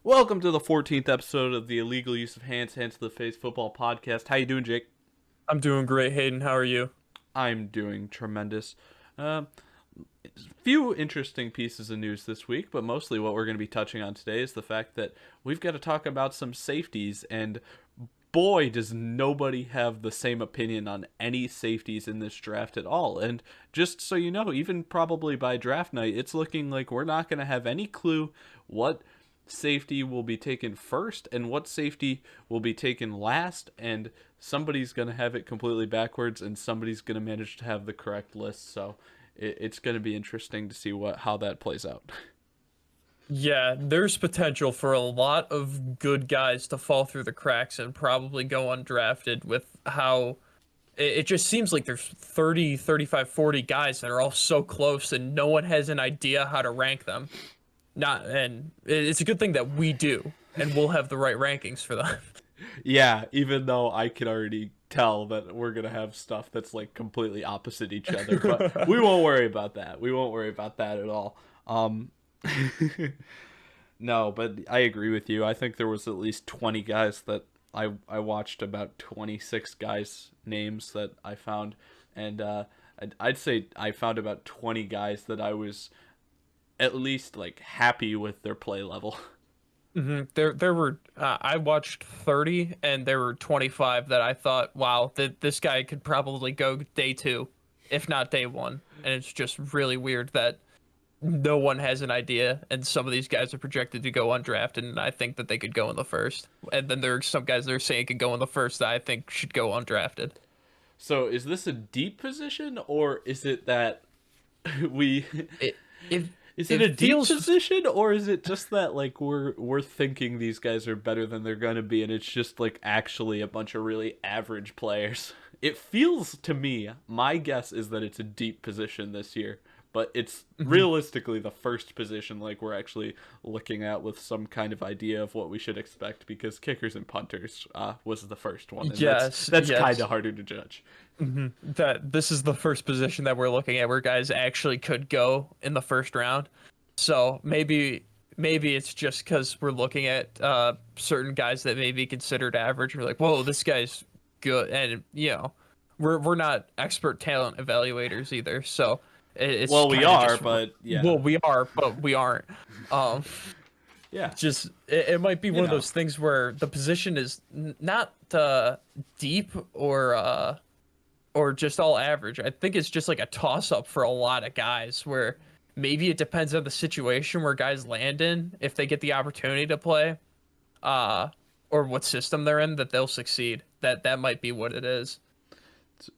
Welcome to the 14th episode of the Illegal Use of Hands to the Face Football Podcast. How you doing, Jake? I'm doing great, Hayden. How are you? I'm doing tremendous. Uh, few interesting pieces of news this week, but mostly what we're going to be touching on today is the fact that we've got to talk about some safeties, and boy, does nobody have the same opinion on any safeties in this draft at all. And just so you know, even probably by draft night, it's looking like we're not going to have any clue what safety will be taken first and what safety will be taken last, and somebody's going to have it completely backwards and somebody's going to manage to have the correct list. So it's going to be interesting to see how that plays out. Yeah, there's potential for a lot of good guys to fall through the cracks and probably go undrafted with how it just seems like there's 30, 35, 40 guys that are all so close and no one has an idea how to rank them. And it's a good thing that we do and we'll have the right rankings for them. Yeah, even though I can already tell that we're going to have stuff that's like completely opposite each other, but we won't worry about that. We won't worry about that at all. No, but I agree with you. I think there was at least 20 guys that I watched, about 26 guys' names that I found, and I'd say I found about 20 guys that I was at least like happy with their play level. There were I watched 30 and there were 25 that I thought, wow, this guy could probably go day 2, if not day 1. And it's just really weird that no one has an idea and some of these guys are projected to go undrafted, and I think that they could go in the first. And then there are some guys that are saying could go in the first that I think should go undrafted. So is this a deep position, or is it that we It it is it it a deep feels position, or is it just that like we're thinking these guys are better than they're gonna be, and it's just like actually a bunch of really average players? It feels to me, my guess is that it's a deep position this year, but it's realistically the first position like we're actually looking at with some kind of idea of what we should expect, because kickers and punters was the first one, and that's Yes. kind of harder to judge. That this is the first position that we're looking at where guys actually could go in the first round. So maybe it's just because we're looking at certain guys that may be considered average. We're like, whoa, this guy's good, and we're not expert talent evaluators either. So it's Well, we kind of are, just, but yeah, well, we are, but we aren't. Um, yeah, just it might be you one of know. those things where the position is not deep or just all average. I think it's just like a toss up for a lot of guys where maybe it depends on the situation where guys land in, if they get the opportunity to play, uh, or what system they're in, that they'll succeed. That might be what it is.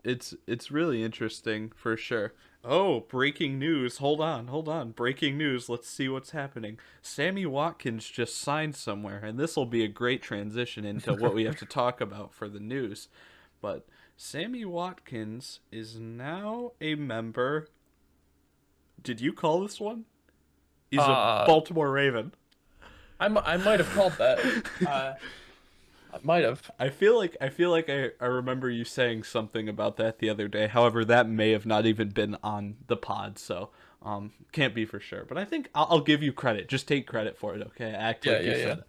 It's really interesting for sure. Oh, breaking news. Hold on. Breaking news. Let's see what's happening. Sammy Watkins just signed somewhere, and this will be a great transition into what we have to talk about for the news. But Sammy Watkins is now a member. Did you call this one? He's a Uh, Baltimore Raven. I might have called that. I might have. I feel like I remember you saying something about that the other day. However, that may have not even been on the pod, so can't be for sure. But I think I'll give you credit. Just take credit for it, okay? Act Yeah, like you yeah, yeah. said it.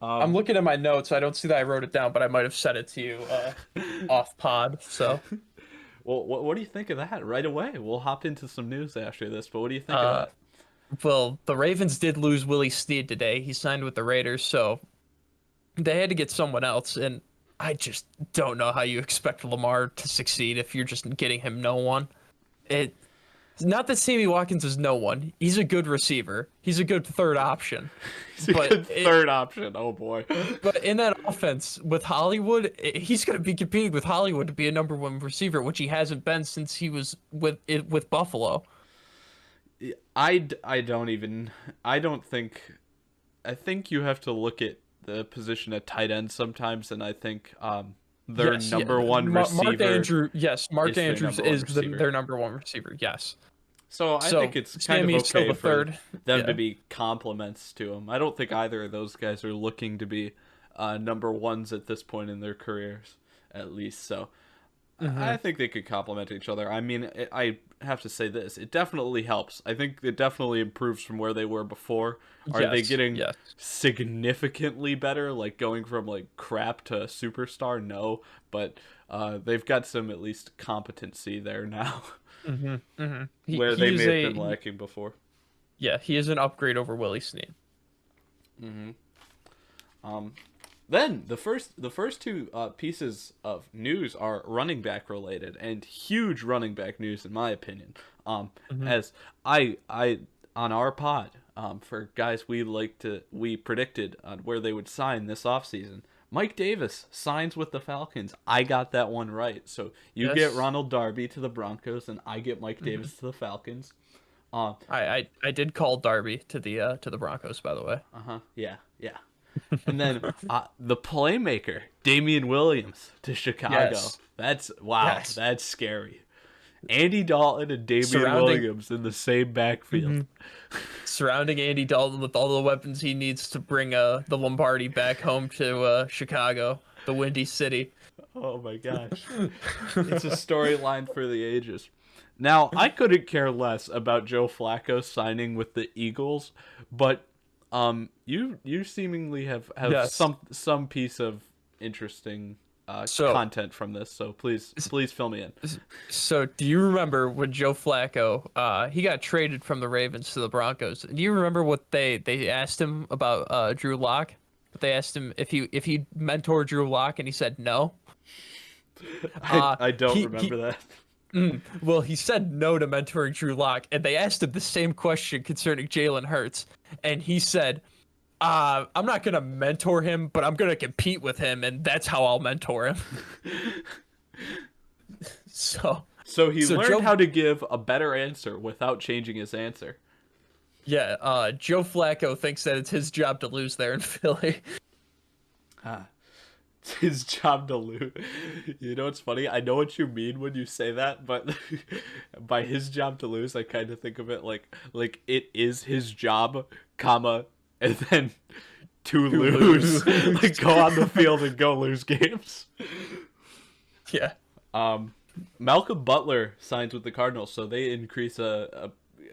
I'm looking at my notes. I don't see that I wrote it down, but I might have said it to you off pod. So. Well, what do you think of that? Right away, we'll hop into some news after this. But what do you think of Uh, that? Well, the Ravens did lose Willie Snead today. He signed with the Raiders, so they had to get someone else. And I just don't know how you expect Lamar to succeed if you're just getting him no one. It Not that Sammy Watkins is no one. He's a good receiver. He's a good third option. He's a But good third option. Oh boy. but in that offense with Hollywood, he's going to be competing with Hollywood to be a number 1 receiver, which he hasn't been since he was with Buffalo. I don't even. I don't think. I think you have to look at the position at tight end sometimes, and I think their Yes, yeah. number one receiver Mark is their Andrews number one is receiver. their number 1 receiver. Yes. So I So think it's kind of Sammy's still okay the for third. them to Yeah. be compliments to him. I don't think either of those guys are looking to be number ones at this point in their careers, at least. So I think they could complement each other. I mean, I have to say this. It definitely helps. I think it definitely improves from where they were before. Are they getting significantly better, like going from like crap to superstar? No, but they've got some at least competency there now, where they may have been lacking before. Yeah, he is an upgrade over Willie Snead. Then the first two pieces of news are running back related, and huge running back news in my opinion. As I on our pod, for guys we predicted on where they would sign this offseason. Mike Davis signs with the Falcons. I got that one right. So you get Ronald Darby to the Broncos, and I get Mike Davis to the Falcons. I did call Darby to the Broncos, by the way. Yeah. And then the playmaker, Damian Williams to Chicago. That's that's scary. Andy Dalton and Damian Williams in the same backfield. Surrounding Andy Dalton with all the weapons he needs to bring the Lombardi back home to Chicago, the Windy City. Oh my gosh. It's a storyline for the ages. Now, I couldn't care less about Joe Flacco signing with the Eagles, but you seemingly have some piece of interesting content from this, so please fill me in. So do you remember when Joe Flacco he got traded from the Ravens to the Broncos? Do you remember what they asked him about Drew Lock? They asked him if he mentored Drew Lock, and he said no. I don't remember that. Well, he said no to mentoring Drew Lock, and they asked him the same question concerning Jalen Hurts, and he said, I'm not going to mentor him, but I'm going to compete with him, and that's how I'll mentor him. So he learned how to give a better answer without changing his answer. Yeah, Joe Flacco thinks that it's his job to lose there in Philly. It's his job to lose. You know what's funny? I know what you mean when you say that, but by his job to lose, I kind of think of it like it is his job, comma, and then to lose. Like go on the field and go lose games. Yeah. Malcolm Butler signs with the Cardinals, so they increase a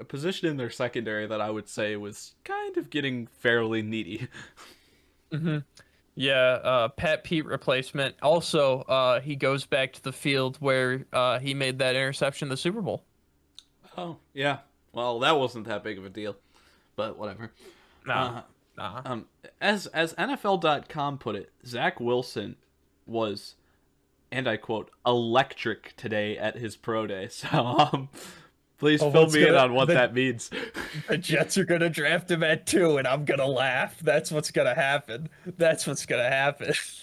position in their secondary that I would say was kind of getting fairly needy. Yeah, Pat Pete replacement. Also, he goes back to the field where he made that interception in the Super Bowl. Oh, yeah. Well, that wasn't that big of a deal, but whatever. As NFL.com put it, Zach Wilson was, and I quote, electric today at his pro day. So, please fill me in on what that means. The Jets are going to draft him at 2, and I'm going to laugh. That's what's going to happen.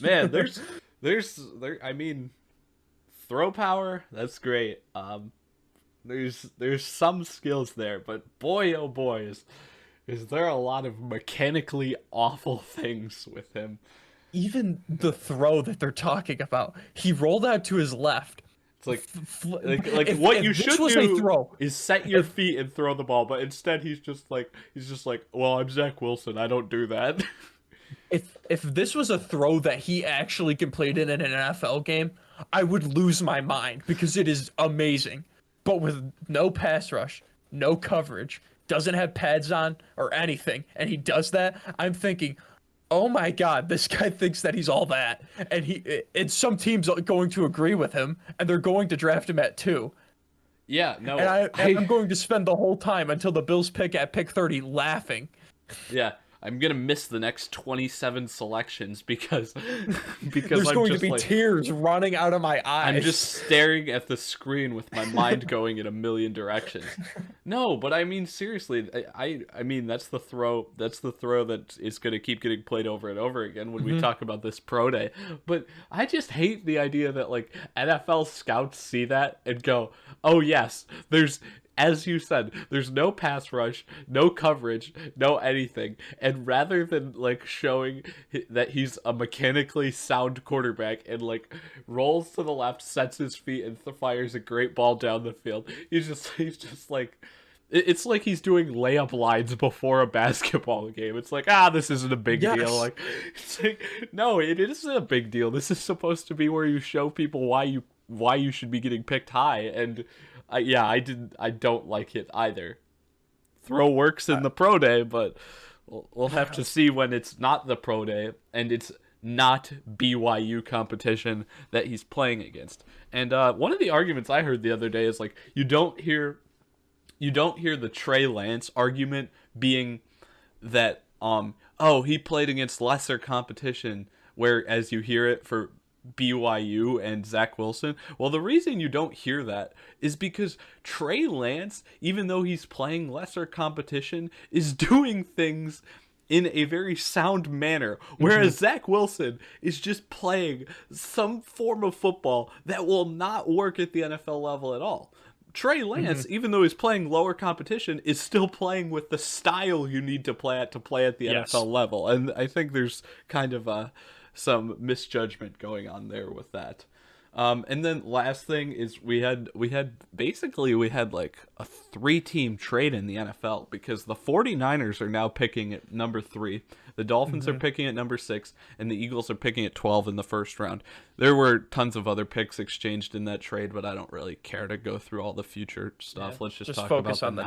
Man, I mean, throw power, that's great. There's some skills there, but boy, oh boy, is there a lot of mechanically awful things with him. Even the throw that they're talking about, he rolled out to his left. It's like what you should do is set your feet and throw the ball, but instead he's just like, well, I'm Zach Wilson, I don't do that. If this was a throw that he actually completed in an NFL game, I would lose my mind because it is amazing. But with no pass rush, no coverage, doesn't have pads on or anything, and he does that, I'm thinking, oh my God, this guy thinks that he's all that. And some teams are going to agree with him, and they're going to draft him at 2. Yeah, no. And I'm going to spend the whole time until the Bills pick at pick 30 laughing. Yeah, I'm going to miss the next 27 selections because there's going to be tears running out of my eyes. I'm just staring at the screen with my mind going in a million directions. No, but I mean seriously, I mean that's the throw that is going to keep getting played over and over again when we talk about this pro day. But I just hate the idea that like NFL scouts see that and go, "Oh yes, as you said, there's no pass rush, no coverage, no anything." And rather than like showing that he's a mechanically sound quarterback and like rolls to the left, sets his feet, and fires a great ball down the field, he's just like, it's like he's doing layup lines before a basketball game. It's like, this isn't a big deal. Like, it's like, no, it isn't a big deal. This is supposed to be where you show people why you why you should be getting picked high. And I don't like it either. Throw works in the pro day, but we'll have to see when it's not the pro day and it's not BYU competition that he's playing against. And one of the arguments I heard the other day is like you don't hear the Trey Lance argument being that he played against lesser competition, whereas you hear it for BYU and Zach Wilson. Well, the reason you don't hear that is because Trey Lance, even though he's playing lesser competition, is doing things in a very sound manner, whereas Zach Wilson is just playing some form of football that will not work at the NFL level at all. Trey Lance, even though he's playing lower competition, is still playing with the style you need to play at the NFL level. And I think there's kind of some misjudgment going on there with that. And then last thing is we had like a 3-team trade in the NFL because the 49ers are now picking at number 3. The Dolphins are picking at number 6, and the Eagles are picking at 12 in the first round. There were tons of other picks exchanged in that trade, but I don't really care to go through all the future stuff. Let's just talk focus about on the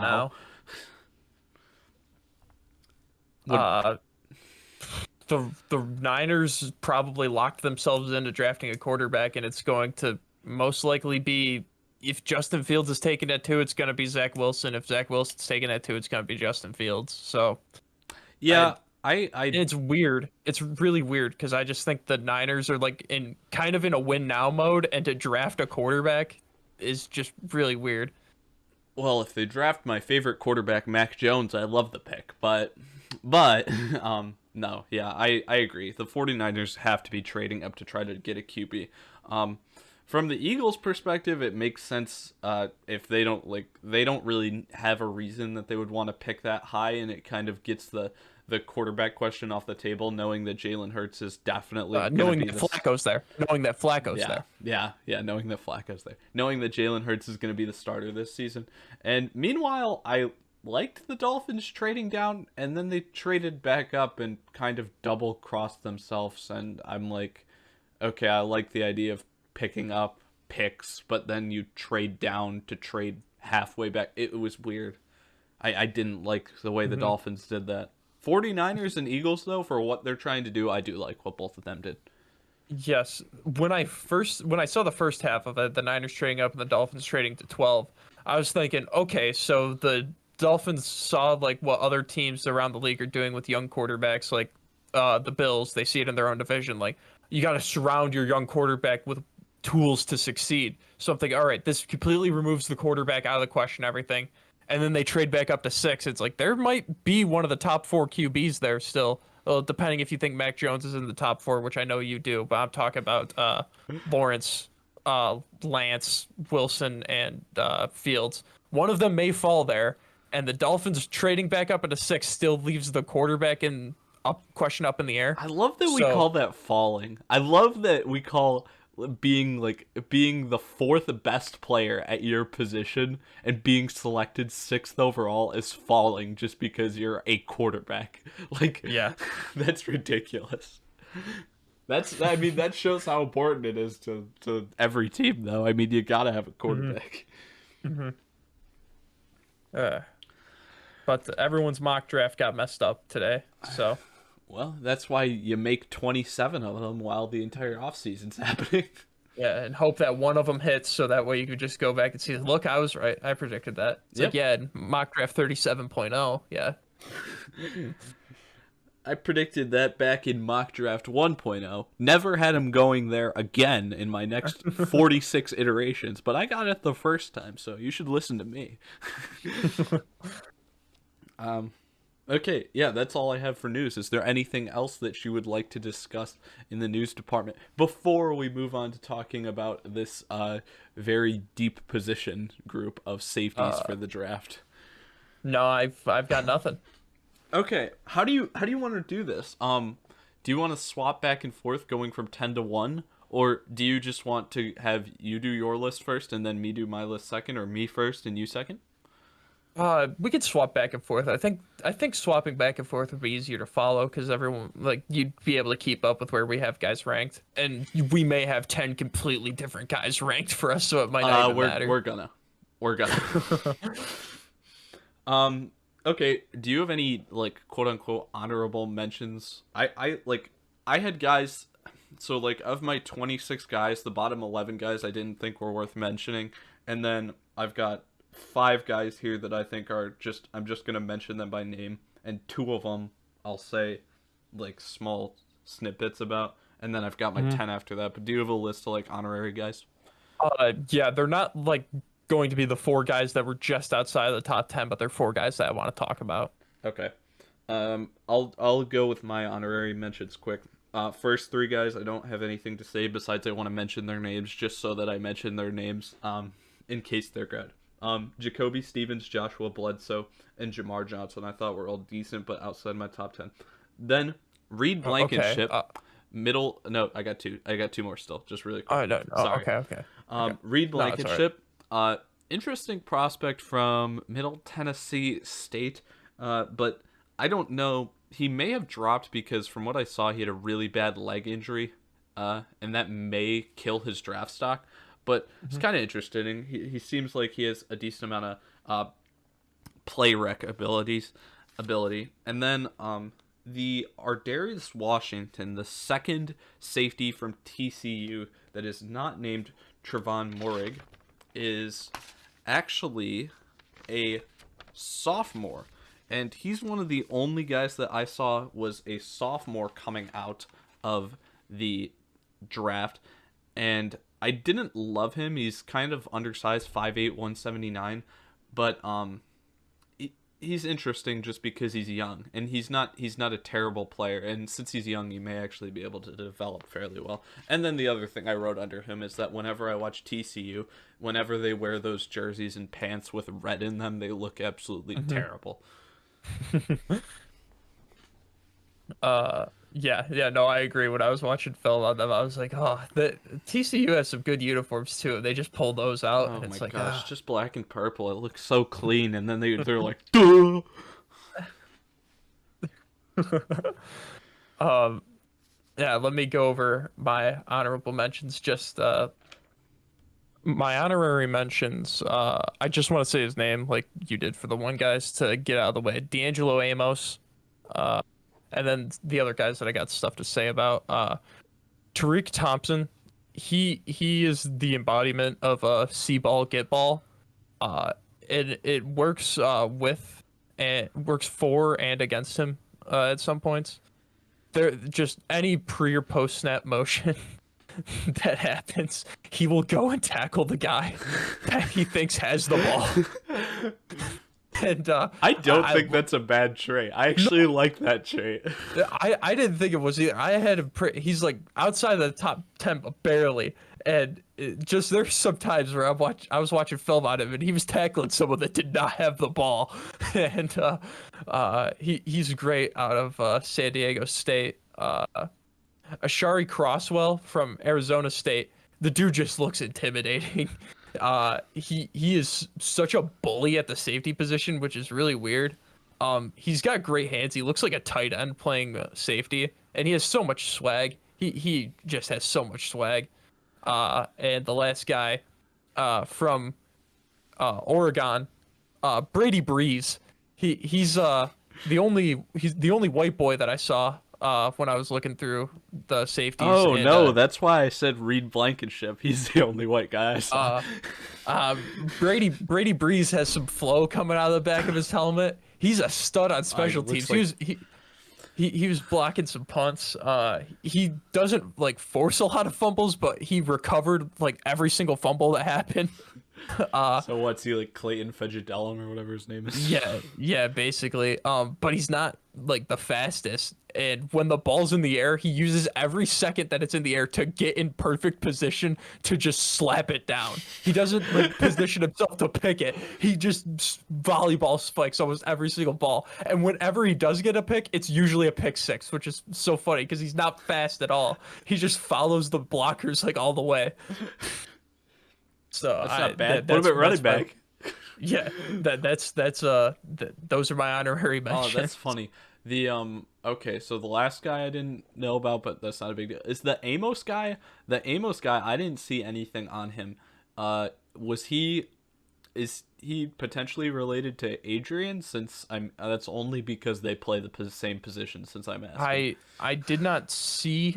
now. The Niners probably locked themselves into drafting a quarterback, and it's going to most likely be, if Justin Fields is taken at 2, it's going to be Zach Wilson. If Zach Wilson's taken at 2, it's going to be Justin Fields. So, yeah, it's weird. It's really weird because I just think the Niners are like in a win now mode, and to draft a quarterback is just really weird. Well, if they draft my favorite quarterback, Mac Jones, I love the pick, but no, yeah, I agree. The 49ers have to be trading up to try to get a QB. From the Eagles' perspective, it makes sense if they don't really have a reason that they would want to pick that high, and it kind of gets the quarterback question off the table, knowing that Jalen Hurts is definitely knowing that Flacco's there. Knowing that Flacco's there. Yeah, knowing that Flacco's there. Knowing that Jalen Hurts is going to be the starter this season. And meanwhile, I liked the Dolphins trading down, and then they traded back up and kind of double crossed themselves, and I'm like, okay, I like the idea of picking up picks, but then you trade down to trade halfway back. It was weird. I didn't like the way the Dolphins did that. 49ers and Eagles, though, for what they're trying to do, I do like what both of them did. Yes. When I saw the first half of it, the Niners trading up and the Dolphins trading to 12, I was thinking, okay, so the Dolphins saw like what other teams around the league are doing with young quarterbacks, like the Bills. They see it in their own division. Like, you got to surround your young quarterback with tools to succeed. So I'm thinking, all right, this completely removes the quarterback out of the question, everything. And then they trade back up to 6. It's like there might be one of the top 4 QBs there still. Well, depending if you think Mac Jones is in the top 4, which I know you do, but I'm talking about Lawrence, Lance, Wilson, and Fields. One of them may fall there, and the Dolphins trading back up into 6 still leaves the quarterback question up in the air. I love that we call that falling. I love that we call being the 4th best player at your position and being selected 6th overall is falling just because you're a quarterback. Like, yeah, that's ridiculous. That shows how important it is to every team, though. I mean, you gotta have a quarterback. But everyone's mock draft got messed up today, so. Well, that's why you make 27 of them while the entire offseason's happening. Yeah, and hope that one of them hits, so that way you could just go back and see, look, I was right. I predicted that. It's like, yeah, mock draft 37.0, yeah. I predicted that back in mock draft 1.0. Never had him going there again in my next 46 iterations, but I got it the first time, so you should listen to me. Okay, yeah, that's all I have for news. Is there anything else that you would like to discuss in the news department before we move on to talking about this very deep position group of safeties for the draft? No, I've got nothing. Okay, how do you want to do this? Do you want to swap back and forth going from 10 to 1, or do you just want to have you do your list first and then me do my list second, or me first and you second? We could swap back and forth. I think swapping back and forth would be easier to follow because everyone like you'd be able to keep up with where we have guys ranked, and we may have 10 completely different guys ranked for us, so it might not even matter. We're gonna. Okay. Do you have any like quote unquote honorable mentions? I had guys. So like of my 26 guys, the bottom 11 guys I didn't think were worth mentioning, and then I've got 5 guys here that I think are just I'm just gonna mention them by name, and 2 of them I'll say like small snippets about, and then I've got my 10 after that. But do you have a list of like honorary guys? Yeah, they're not like going to be the 4 guys that were just outside of the top 10, but they're 4 guys that I want to talk about. Okay. I'll go with my honorary mentions quick. First 3 guys, I don't have anything to say besides I want to mention their names just so that I mention their names in case they're good. Jacoby Stevens, Joshua Bledsoe, and Jamar Johnson I thought were all decent but outside my top 10. Then Reed Blankenship, middle. No, I got 2. I got 2 more still. Just really quick. Oh no. Sorry. Okay. Reed No, it's Blankenship, interesting prospect from Middle Tennessee State, but I don't know. He may have dropped because from what I saw, he had a really bad leg injury, and that may kill his draft stock. But it's kind of interesting. He seems like he has a decent amount of play rec ability. And then the Ardarius Washington, the second safety from TCU that is not named Trevon Morick, is actually a sophomore. And he's one of the only guys that I saw was a sophomore coming out of the draft. And I didn't love him. He's kind of undersized, 5'8", 179. But he's interesting just because he's young. And he's not a terrible player. And since he's young, he may actually be able to develop fairly well. And then the other thing I wrote under him is that whenever I watch TCU, whenever they wear those jerseys and pants with red in them, they look absolutely terrible. Yeah, no, I agree. When I was watching film on them, I was like, oh, the TCU has some good uniforms too. They just pull those out, and it's my like, gosh, just black and purple. It looks so clean, and then they're like, duh. Yeah, let me go over my honorable mentions. Just my honorary mentions. I just want to say his name, like you did for the one guys, to get out of the way. D'Angelo Amos. And then the other guys that I got stuff to say about. Tariq Thompson. He is the embodiment of a see ball, get ball. It works with and works for and against him at some points. There just any pre or post snap motion that happens, he will go and tackle the guy that he thinks has the ball. And I don't think that's a bad trait. I actually like that trait. I didn't think it was either. I had him. He's like outside of the top 10, but barely. And just there's some times where I was watching film on him, and he was tackling someone that did not have the ball. And he's great out of San Diego State. Ashari Crosswell from Arizona State. The dude just looks intimidating. He is such a bully at the safety position, which is really weird. He's got great hands. He looks like a tight end playing safety, and he has so much swag. He just has so much swag. And the last guy from Oregon, Brady Breeze. He's the only white boy that I saw when I was looking through the safeties. Oh, and, no, that's why I said Reed Blankenship. He's the only white guy I saw. Brady Breeze has some flow coming out of the back of his helmet. He's a stud on special teams. Like... He was blocking some punts. He doesn't like force a lot of fumbles, but he recovered like every single fumble that happened. So what's he like, Clayton Fedgedelum or whatever his name is? Yeah, basically. But he's not like the fastest. And when the ball's in the air, he uses every second that it's in the air to get in perfect position to just slap it down. He doesn't like position himself to pick it. He just volleyball spikes almost every single ball. And whenever he does get a pick, it's usually a pick six, which is so funny because he's not fast at all. He just follows the blockers like all the way. So that's not bad. What about running back? Yeah, those are my honorary Oh, mentions. that's funny. The okay, so the last guy I didn't know about, but that's not a big deal. Is the Amos guy? The Amos guy, I didn't see anything on him. Was he is he potentially related to Adrian? Since I'm that's only because they play the same position. Since I'm asking, I did not see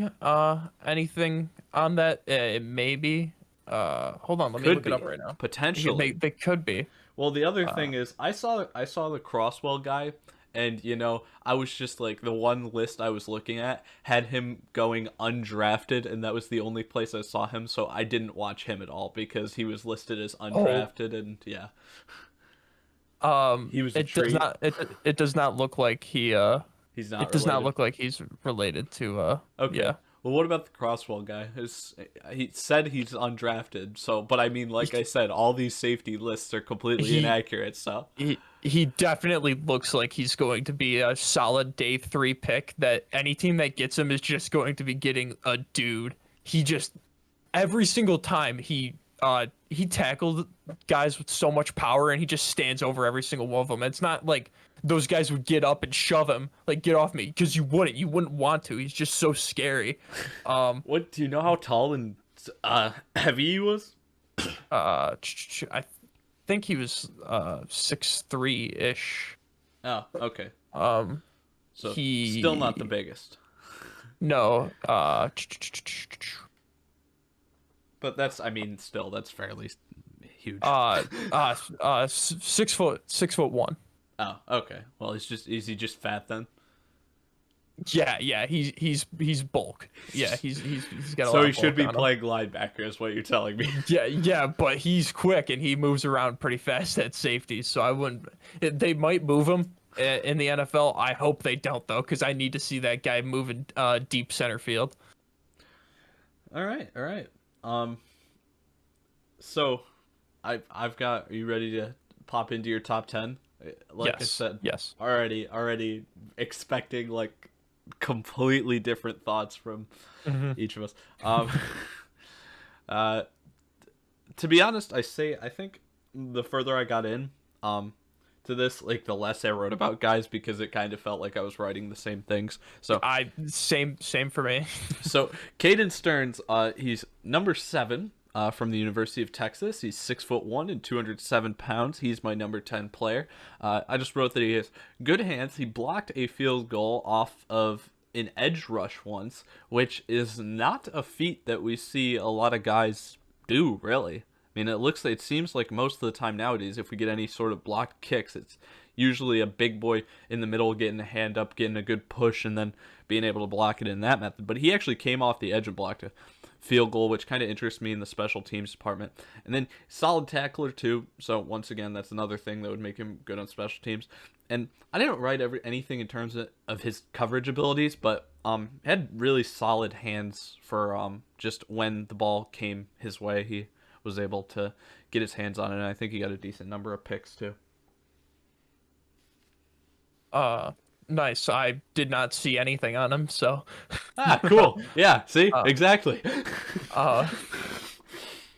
anything on that. It may be. Hold on, let me could look it up be right now. Yeah, potentially. they could be. Well, the other Uh, thing is, I saw the Crosswell guy, and I was just like the one list I was looking at had him going undrafted, and that was the only place I saw him. So I didn't watch him at all because he was listed as oh, undrafted, and yeah, he was a it does treat. not. It does not look like he. He's not It does not related. look like he's related to. Okay. Yeah. Well, what about the Crosswell guy? He said he's undrafted, so but I mean, like I said, all these safety lists are completely He inaccurate. So he definitely looks like he's going to be a solid day 3 pick that any team that gets him is just going to be getting a dude. He just every single time he tackled guys with so much power and he just stands over every single one of them. It's not like those guys would get up and shove him like get off me because you wouldn't want to. He's just so scary. what do you know how tall and heavy he was? I think he was 6'3" ish. Oh, okay. Um, So still not the he biggest, no but that's I mean still that's fairly huge. 6 foot 1. Oh, okay. Well, is he just fat then? Yeah, he's bulk. Yeah, he's got a So lot he of should bulk be on him. playing linebacker, is what you're telling me. Yeah, but he's quick and he moves around pretty fast at safety. So I wouldn't. They might move him in the NFL. I hope they don't though, because I need to see that guy moving deep center field. All right, all right. Um, so I've got. Are you ready to pop into your top 10? Like I Yes, said, yes. already expecting like completely different thoughts from Hmm. each of us. Uh, to be honest, I think the further I got in, to this, like the less I wrote about guys because it kind of felt like I was writing the same things. So I same for me. So Caden Stearns, he's number 7 from the University of Texas. He's 6'1" and 207 pounds. He's my number 10 player. I just wrote that he has good hands. He blocked a field goal off of an edge rush once, which is not a feat that we see a lot of guys do, really. I mean, it seems like most of the time nowadays, if we get any sort of blocked kicks, it's usually a big boy in the middle getting a hand up, getting a good push, and then being able to block it in that method. But he actually came off the edge and blocked a field goal, which kind of interests me in the special teams department. And then solid tackler too. So once again, that's another thing that would make him good on special teams. And I didn't write anything in terms of his coverage abilities, but had really solid hands for just when the ball came his way, he was able to get his hands on it. And I think he got a decent number of picks too. Nice. I did not see anything on him, so Ah, cool. Yeah, see? uh, Exactly. uh,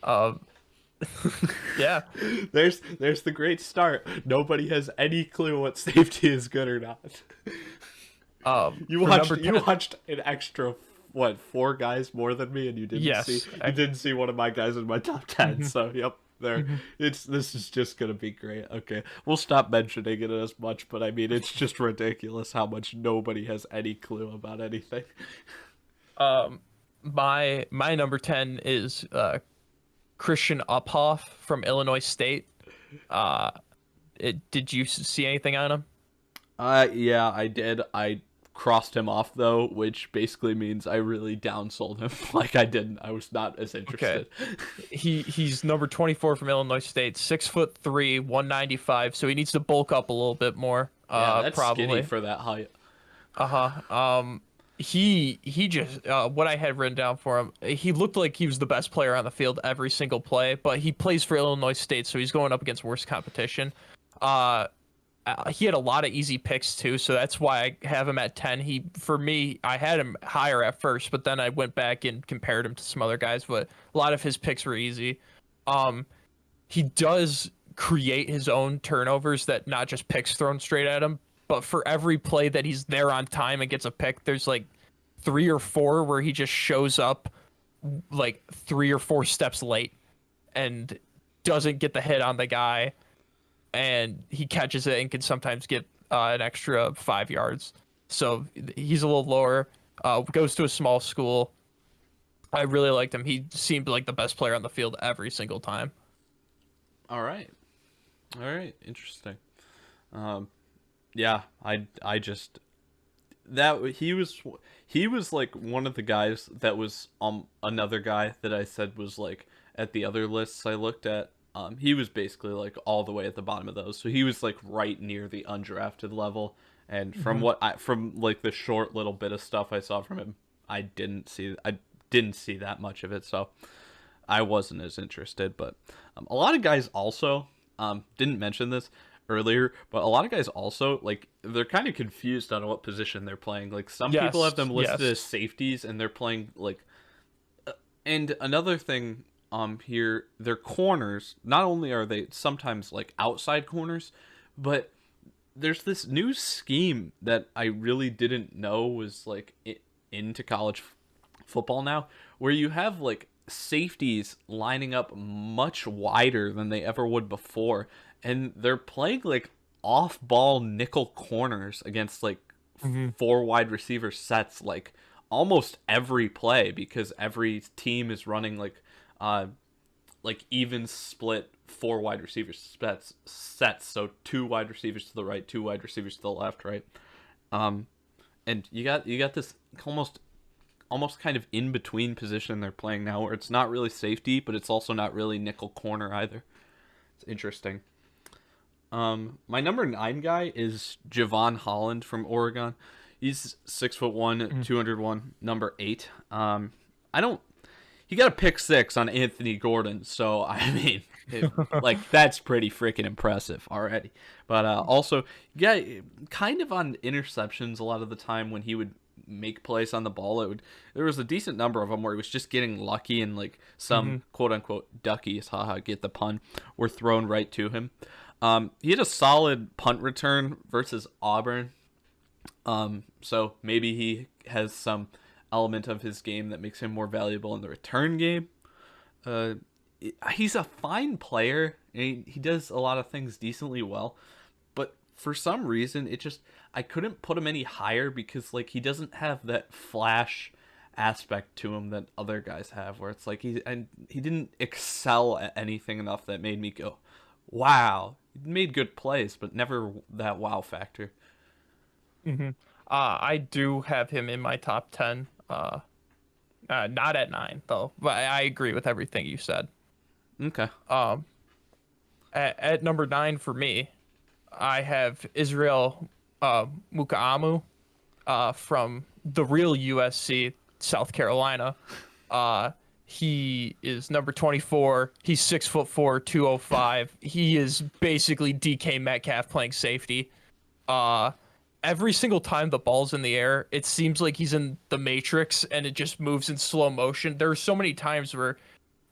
uh, yeah. There's the great start. Nobody has any clue what safety is good or not. You For watched number 10, an extra what, 4 guys more than me, and yes. you didn't see one of my guys in my top 10. So yep, there. This is just gonna be great. Okay, we'll stop mentioning it as much, but I mean it's just ridiculous how much nobody has any clue about anything. Um, my number 10 is Christian Uphoff from Illinois State. Uh, did you see anything on him? Yeah, I did. I crossed him off though, which basically means I really downsold him. Like I was not as Okay. interested. He's number 24 from Illinois State, 6'3", 195. So he needs to bulk up a little bit more. Yeah, that's skinny Probably. for that height. Uh-huh. He just what I had written down for him, he looked like he was the best player on the field every single play, but he plays for Illinois State, so he's going up against worse competition. Uh, he had a lot of easy picks too, so that's why I have him at 10. For me, I had him higher at first, but then I went back and compared him to some other guys, but a lot of his picks were easy. Um, he does create his own turnovers, that not just picks thrown straight at him, but for every play that he's there on time and gets a pick, there's like 3 or 4 where he just shows up like 3 or 4 steps late and doesn't get the hit on the guy, and he catches it and can sometimes get an extra 5 yards. So he's a little lower. Goes to a small school. I really liked him. He seemed like the best player on the field every single time. All right. Interesting. Yeah, I just that he was like one of the guys that was another guy that I said was like at the other lists I looked at. He was basically like all the way at the bottom of those, so he was like right near the undrafted level. And from from like the short little bit of stuff I saw from him, I didn't see that much of it, so I wasn't as interested. But a lot of guys also didn't mention this earlier, but a lot of guys also, like, they're kind of confused on what position they're playing. Like, some people have them listed as safeties, and they're playing like and another thing here, their corners, not only are they sometimes like outside corners, but there's this new scheme that I really didn't know was like into college football now, where you have like safeties lining up much wider than they ever would before, and they're playing like off-ball nickel corners against like 4 wide receiver sets like almost every play, because every team is running like even split 4 wide receiver sets, so 2 wide receivers to the right, 2 wide receivers to the left, right? And you got this almost kind of in between position they're playing now, where it's not really safety, but it's also not really nickel corner either. It's interesting. My number 9 guy is Javon Holland from Oregon. He's 6'1", 201, number 8. He got a pick 6 on Anthony Gordon, so I mean, like, that's pretty freaking impressive already. But also, yeah, kind of on interceptions a lot of the time when he would make plays on the ball. There was a decent number of them where he was just getting lucky, and like some quote unquote duckies, haha, get the pun, were thrown right to him. He had a solid punt return versus Auburn. So maybe he has some element of his game that makes him more valuable in the return game. He's a fine player. He does a lot of things decently well, but for some reason I couldn't put him any higher, because like he doesn't have that flash aspect to him that other guys have, where it's like he didn't excel at anything enough that made me go, wow. He made good plays, but never that wow factor. I do have him in my top 10. Not at 9 though, but I agree with everything you said. Okay. At number 9 for me, I have Israel Mukaamu from the real USC, South Carolina. He is number 24. He's 6'4", 205. He is basically DK Metcalf playing safety. Every single time the ball's in the air, it seems like he's in the Matrix and it just moves in slow motion. There are so many times where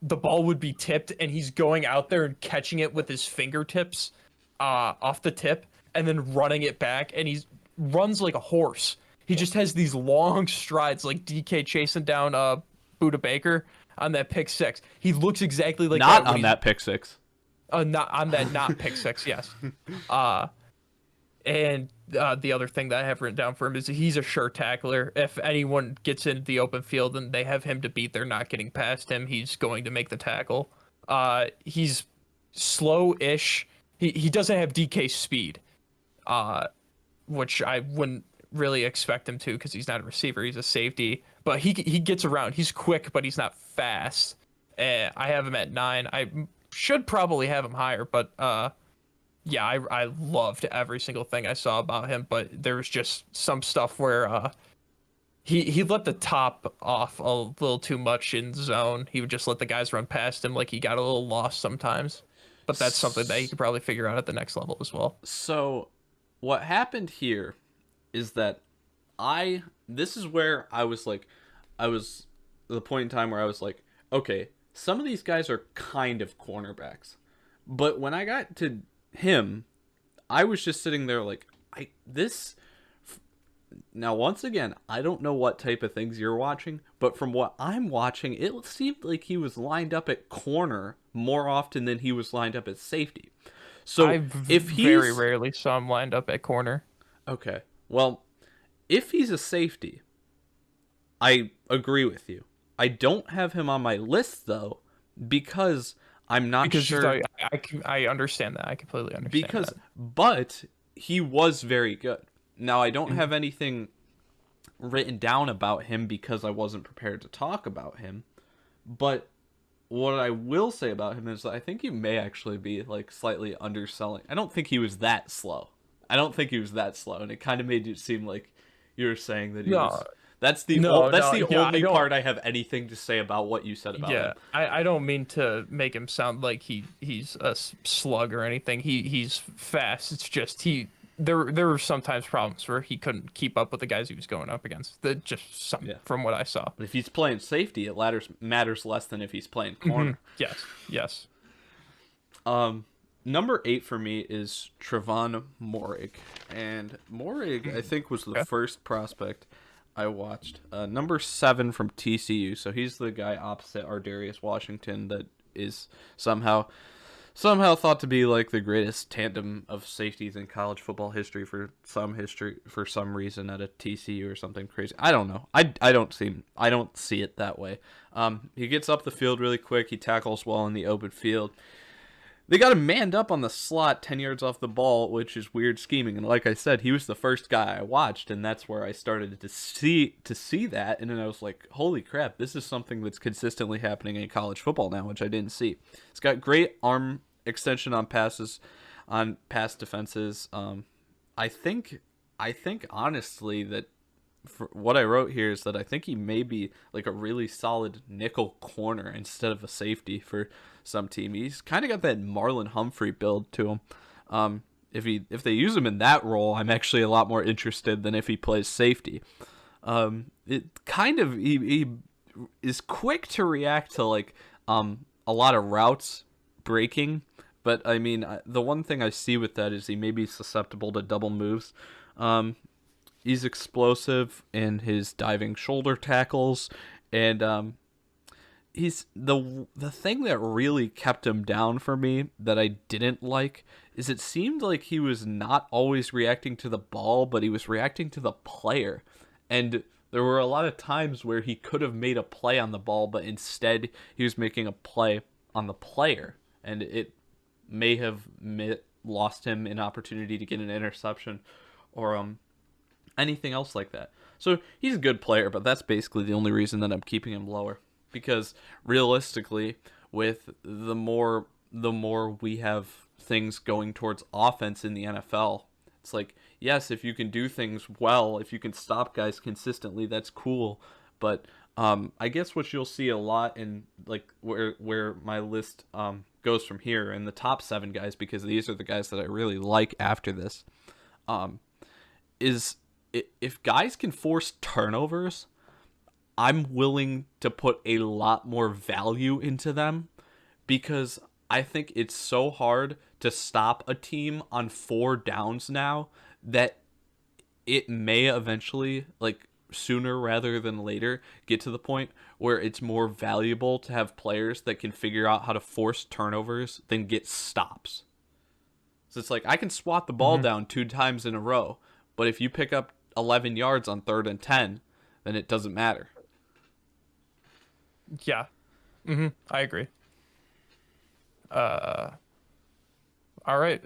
the ball would be tipped and he's going out there and catching it with his fingertips off the tip and then running it back, and he runs like a horse. He just has these long strides, like DK chasing down Buda Baker on that pick 6. He looks exactly like not that on that pick 6. Not on that not pick 6, yes. And the other thing that I have written down for him is he's a sure tackler. If anyone gets into the open field and they have him to beat, they're not getting past him. He's going to make the tackle. He's slow-ish. He doesn't have DK speed, which I wouldn't really expect him to, because he's not a receiver. He's a safety. But he gets around. He's quick, but he's not fast. I have him at 9. I should probably have him higher, but yeah, I loved every single thing I saw about him, but there was just some stuff where he let the top off a little too much in zone. He would just let the guys run past him, like he got a little lost sometimes. But that's something that he could probably figure out at the next level as well. So what happened here is that this is where I was the point in time where I was like, okay, some of these guys are kind of cornerbacks, But when I got to him, I was just sitting there like, this. Now, once again, I don't know what type of things you're watching, but from what I'm watching, it seemed like he was lined up at corner more often than he was lined up at safety. So I if he's very rarely saw him lined up at corner. okay, well, if he's a safety, I agree with you. I don't have him on my list though, because I'm not Because sure. I understand that. I completely understand that. But he was very good. Now, I don't Mhm. have anything written down about him because I wasn't prepared to talk about him. But what I will say about him is that I think he may actually be like slightly underselling. I don't think he was that slow. And it kind of made it seem like you were saying that he No, was. That's the that's no, the yeah, I only don't. part I have anything to say about what you said about him. Yeah, I don't mean to make him sound like he's a slug or anything. He's fast. It's just there were sometimes problems where he couldn't keep up with the guys he was going up against. That just some Yeah. from what I saw. But if he's playing safety, it matters less than if he's playing corner. Yes, yes. Number 8 for me is Trevon Morick, and Morick I think was the Okay. first prospect I watched. Number 7 from TCU, so he's the guy opposite Ardarius Washington that is somehow thought to be like the greatest tandem of safeties in college football history for some reason at a TCU or something crazy. I don't know. I don't see it that way. He gets up the field really quick. He tackles well in the open field. They got him manned up on the slot 10 yards off the ball, which is weird scheming. And like I said, he was the first guy I watched, and that's where I started to see that. And then I was like, holy crap, this is something that's consistently happening in college football now, which I didn't see. He's got great arm extension on passes, on pass defenses. I think honestly that for what I wrote here is that I think he may be like a really solid nickel corner instead of a safety for some team. He's kind of got that Marlon Humphrey build to him. If they use him in that role, I'm actually a lot more interested than if he plays safety. It kind of he is quick to react to like a lot of routes breaking, but I mean the one thing I see with that is he may be susceptible to double moves. He's explosive in his diving shoulder tackles, and he's the thing that really kept him down for me that I didn't like is it seemed like he was not always reacting to the ball, but he was reacting to the player. And there were a lot of times where he could have made a play on the ball, but instead he was making a play on the player, and it may have lost him an opportunity to get an interception or anything else like that. So he's a good player, but that's basically the only reason that I'm keeping him lower. Because realistically, with the more we have things going towards offense in the NFL, it's like, yes, if you can do things well, if you can stop guys consistently, that's cool. But I guess what you'll see a lot in like where my list goes from here, and the top 7 guys, because these are the guys that I really like after this, is if guys can force turnovers, I'm willing to put a lot more value into them, because I think it's so hard to stop a team on 4 downs now that it may eventually, like sooner rather than later, get to the point where it's more valuable to have players that can figure out how to force turnovers than get stops. So it's like, I can swat the ball down 2 times in a row, but if you pick up 11 yards on 3rd and 10, then it doesn't matter. Yeah. I agree. All right.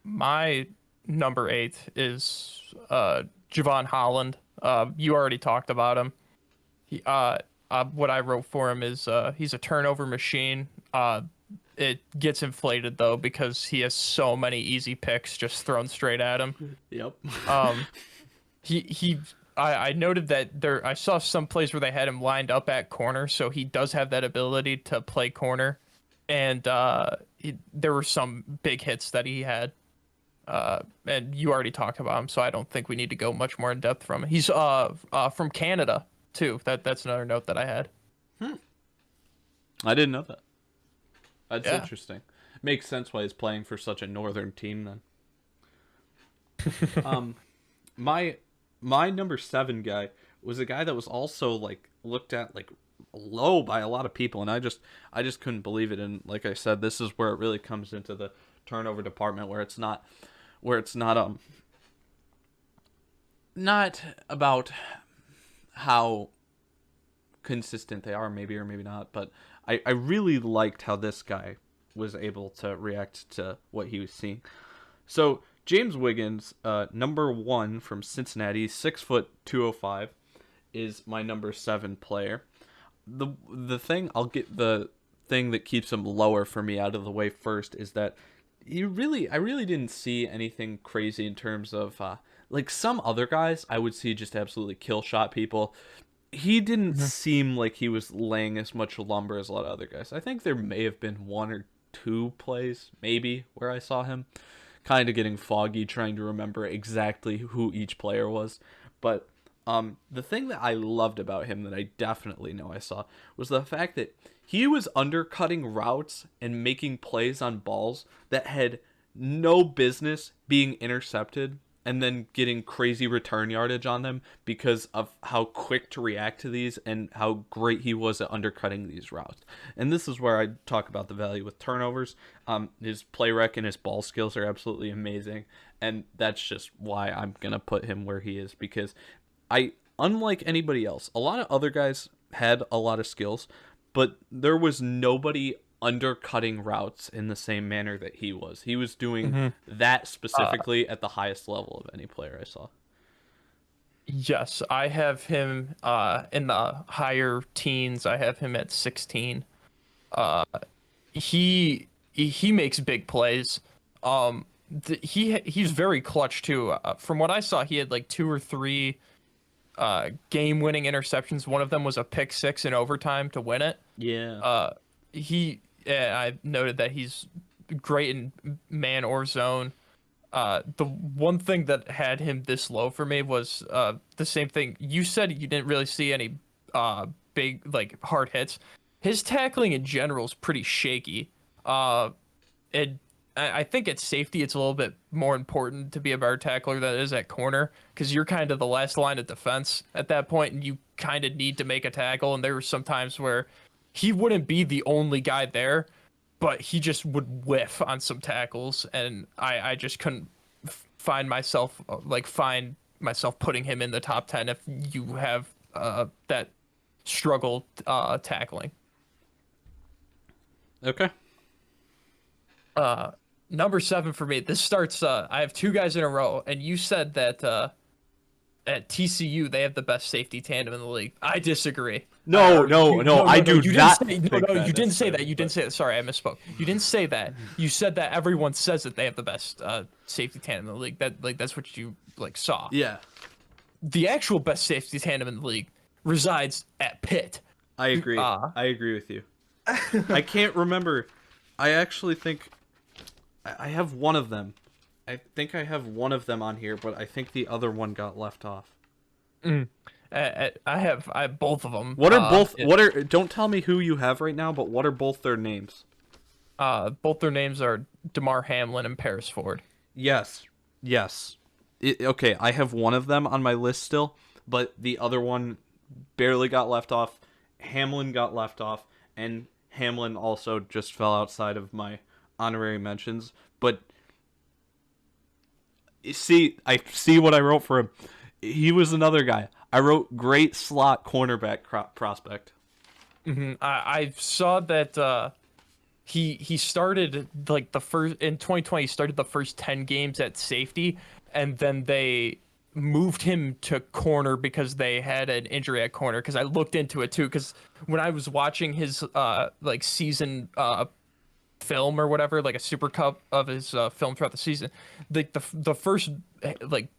My number 8 is Javon Holland. You already talked about him. What I wrote for him is he's a turnover machine. It gets inflated though because he has so many easy picks just thrown straight at him. Yep. I noted that I saw some plays where they had him lined up at corner, so he does have that ability to play corner, and there were some big hits that he had, and you already talked about him, so I don't think we need to go much more in depth from him. He's from Canada too. That's another note that I had. I didn't know that. That's Yeah. interesting. makes sense why he's playing for such a northern team then. My number 7 guy was a guy that was also like looked at like low by a lot of people, and I just couldn't believe it. And like I said, this is where it really comes into the turnover department, where it's not not about how consistent they are, maybe or maybe not, but I really liked how this guy was able to react to what he was seeing. So James Wiggins, number 1 from Cincinnati, 6', 205, is my number 7 player. The thing that keeps him lower for me out of the way first is that I really didn't see anything crazy in terms of like some other guys I would see just absolutely kill shot people. He didn't seem like he was laying as much lumber as a lot of other guys. I think there may have been 1 or 2 plays maybe where I saw him kind of getting foggy trying to remember exactly who each player was. But the thing that I loved about him that I definitely know I saw was the fact that he was undercutting routes and making plays on balls that had no business being intercepted, and then getting crazy return yardage on them because of how quick to react to these and how great he was at undercutting these routes. And this is where I talk about the value with turnovers. His play rec and his ball skills are absolutely amazing, and that's just why I'm going to put him where he is, because unlike anybody else, a lot of other guys had a lot of skills, but there was nobody undercutting routes in the same manner that he was. He was doing that specifically at the highest level of any player I saw. Yes, I have him in the higher teens. I have him at 16. He makes big plays. He's very clutch too. From what I saw, he had like 2 or 3 game-winning interceptions. One of them was a pick 6 in overtime to win it. Yeah. I noted that he's great in man or zone. The one thing that had him this low for me was the same thing. You said you didn't really see any big, like, hard hits. His tackling in general is pretty shaky. I think at safety, it's a little bit more important to be a better tackler than it is at corner, because you're kind of the last line of defense at that point, and you kind of need to make a tackle. And there were some times where he wouldn't be the only guy there, but he just would whiff on some tackles, and I just couldn't find myself putting him in the top 10 if you have that struggle tackling. Okay. Number 7 for me. This starts. I have 2 guys in a row, and you said that at TCU they have the best safety tandem in the league. I disagree. No, I do not. You didn't say that. You didn't say that. Sorry, I misspoke. You didn't say that. You said that everyone says that they have the best safety tandem in the league. That's what you saw. Yeah. The actual best safety tandem in the league resides at Pitt. I agree. I agree with you. I can't remember. I actually think I have one of them. I think I have one of them on here, but I think the other one got left off. I have both of them. What are both? Don't tell me who you have right now, but what are both their names? Both their names are Demar Hamlin and Paris Ford. Yes. Okay, I have one of them on my list still, but the other one barely got left off. Hamlin got left off, and Hamlin also just fell outside of my honorary mentions. But I see what I wrote for him. He was another guy. I wrote great slot cornerback prospect. I saw that he started like in 2020. He started the first 10 games at safety, and then they moved him to corner because they had an injury at corner. Because I looked into it too. Because when I was watching his season film or whatever, like a super cup of his film throughout the season, the first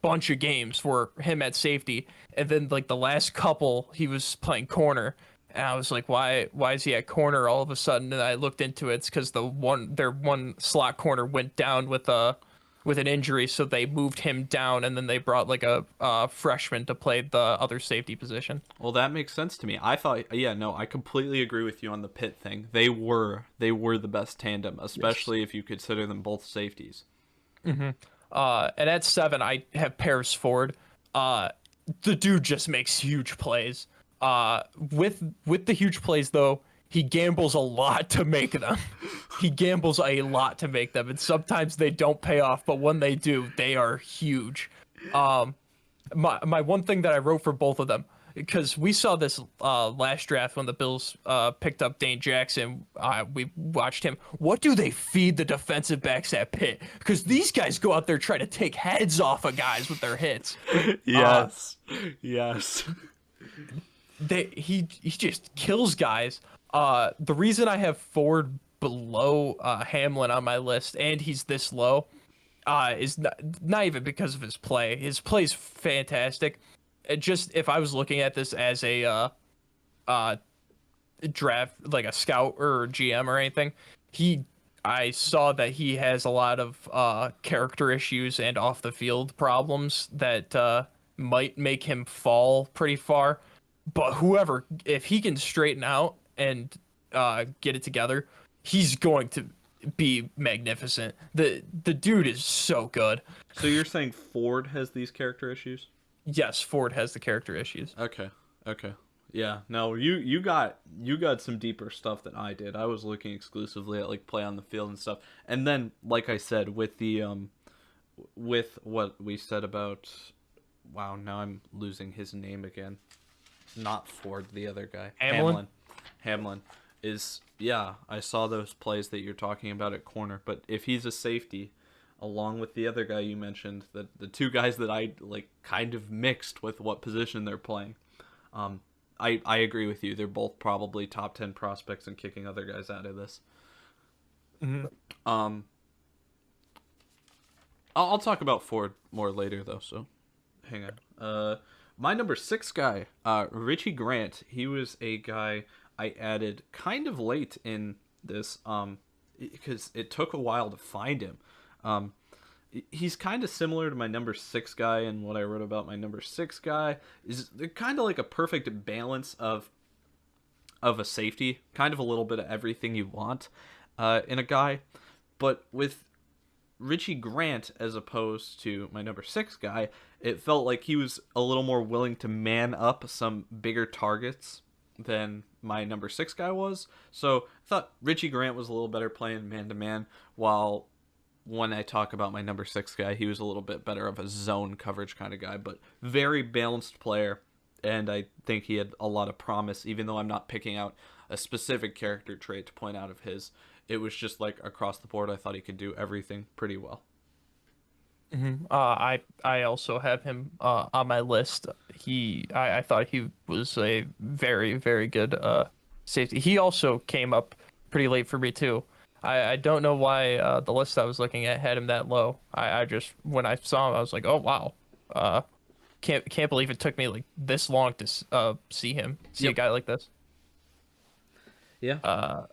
bunch of games were him at safety, and then the last couple he was playing corner, and I was like, why is he at corner all of a sudden? And I looked into it. It's because their one slot corner went down with a with an injury, so they moved him down, and then they brought like a freshman to play the other safety position. Well, that makes sense to me. I thought, yeah, no, I completely agree with you on the Pitt thing. They were the best tandem, Yes. especially if you consider them both safeties. And at 7, I have Paris Ford. Uh, the dude just makes huge plays. With the huge plays though, he gambles a lot to make them. He gambles a lot to make them, and sometimes they don't pay off. But when they do, they are huge. Um, my one thing that I wrote for both of them, because we saw this last draft when the Bills picked up Dane Jackson. We watched him. What do they feed the defensive backs at Pitt? Because these guys go out there trying to take heads off of guys with their hits. Yes. Yes. He just kills guys. The reason I have Ford below Hamlin on my list, and he's this low, is not even because of his play. His play's fantastic. It just, if I was looking at this as a draft, like a scout or GM or anything, I saw that he has a lot of character issues and off the field problems that might make him fall pretty far. But whoever, if he can straighten out and get it together, he's going to be magnificent. The dude is so good. So you're saying Ford has these character issues? Yes, Ford has the character issues. Okay. Okay. Yeah. No, you got some deeper stuff than I did. I was looking exclusively at like play on the field and stuff. And then like I said with the with what we said about, wow, now I'm losing his name again. Not Ford, the other guy. Hamlin is, yeah, I saw those plays that you're talking about at corner, but if he's a safety, along with the other guy you mentioned, the two guys that I like kind of mixed with what position they're playing, I agree with you. They're both probably top 10 prospects and kicking other guys out of this. Mm-hmm. I'll talk about Ford more later though, so hang on. My number 6 guy, Richie Grant. He was a guy I added kind of late in this, because it took a while to find him. He's kind of similar to my number 6 guy, and what I wrote about my number 6 guy is they're kind of like a perfect balance of a safety, kind of a little bit of everything you want in a guy, but with Richie Grant as opposed to my number 6 guy, it felt like he was a little more willing to man up some bigger targets than my number 6 guy was. So I thought Richie Grant was a little better playing man to man, while when I talk about my number 6 guy, he was a little bit better of a zone coverage kind of guy, but very balanced player. And I think he had a lot of promise, even though I'm not picking out a specific character trait to point out of his. It was just like across the board, I thought he could do everything pretty well. I also have him on my list. I thought he was a very very good safety. He also came up pretty late for me too. I don't know why the list I was looking at had him that low. I just, when I saw him, I was like, oh wow. Can't believe it took me like this long to see a guy like this. Yeah.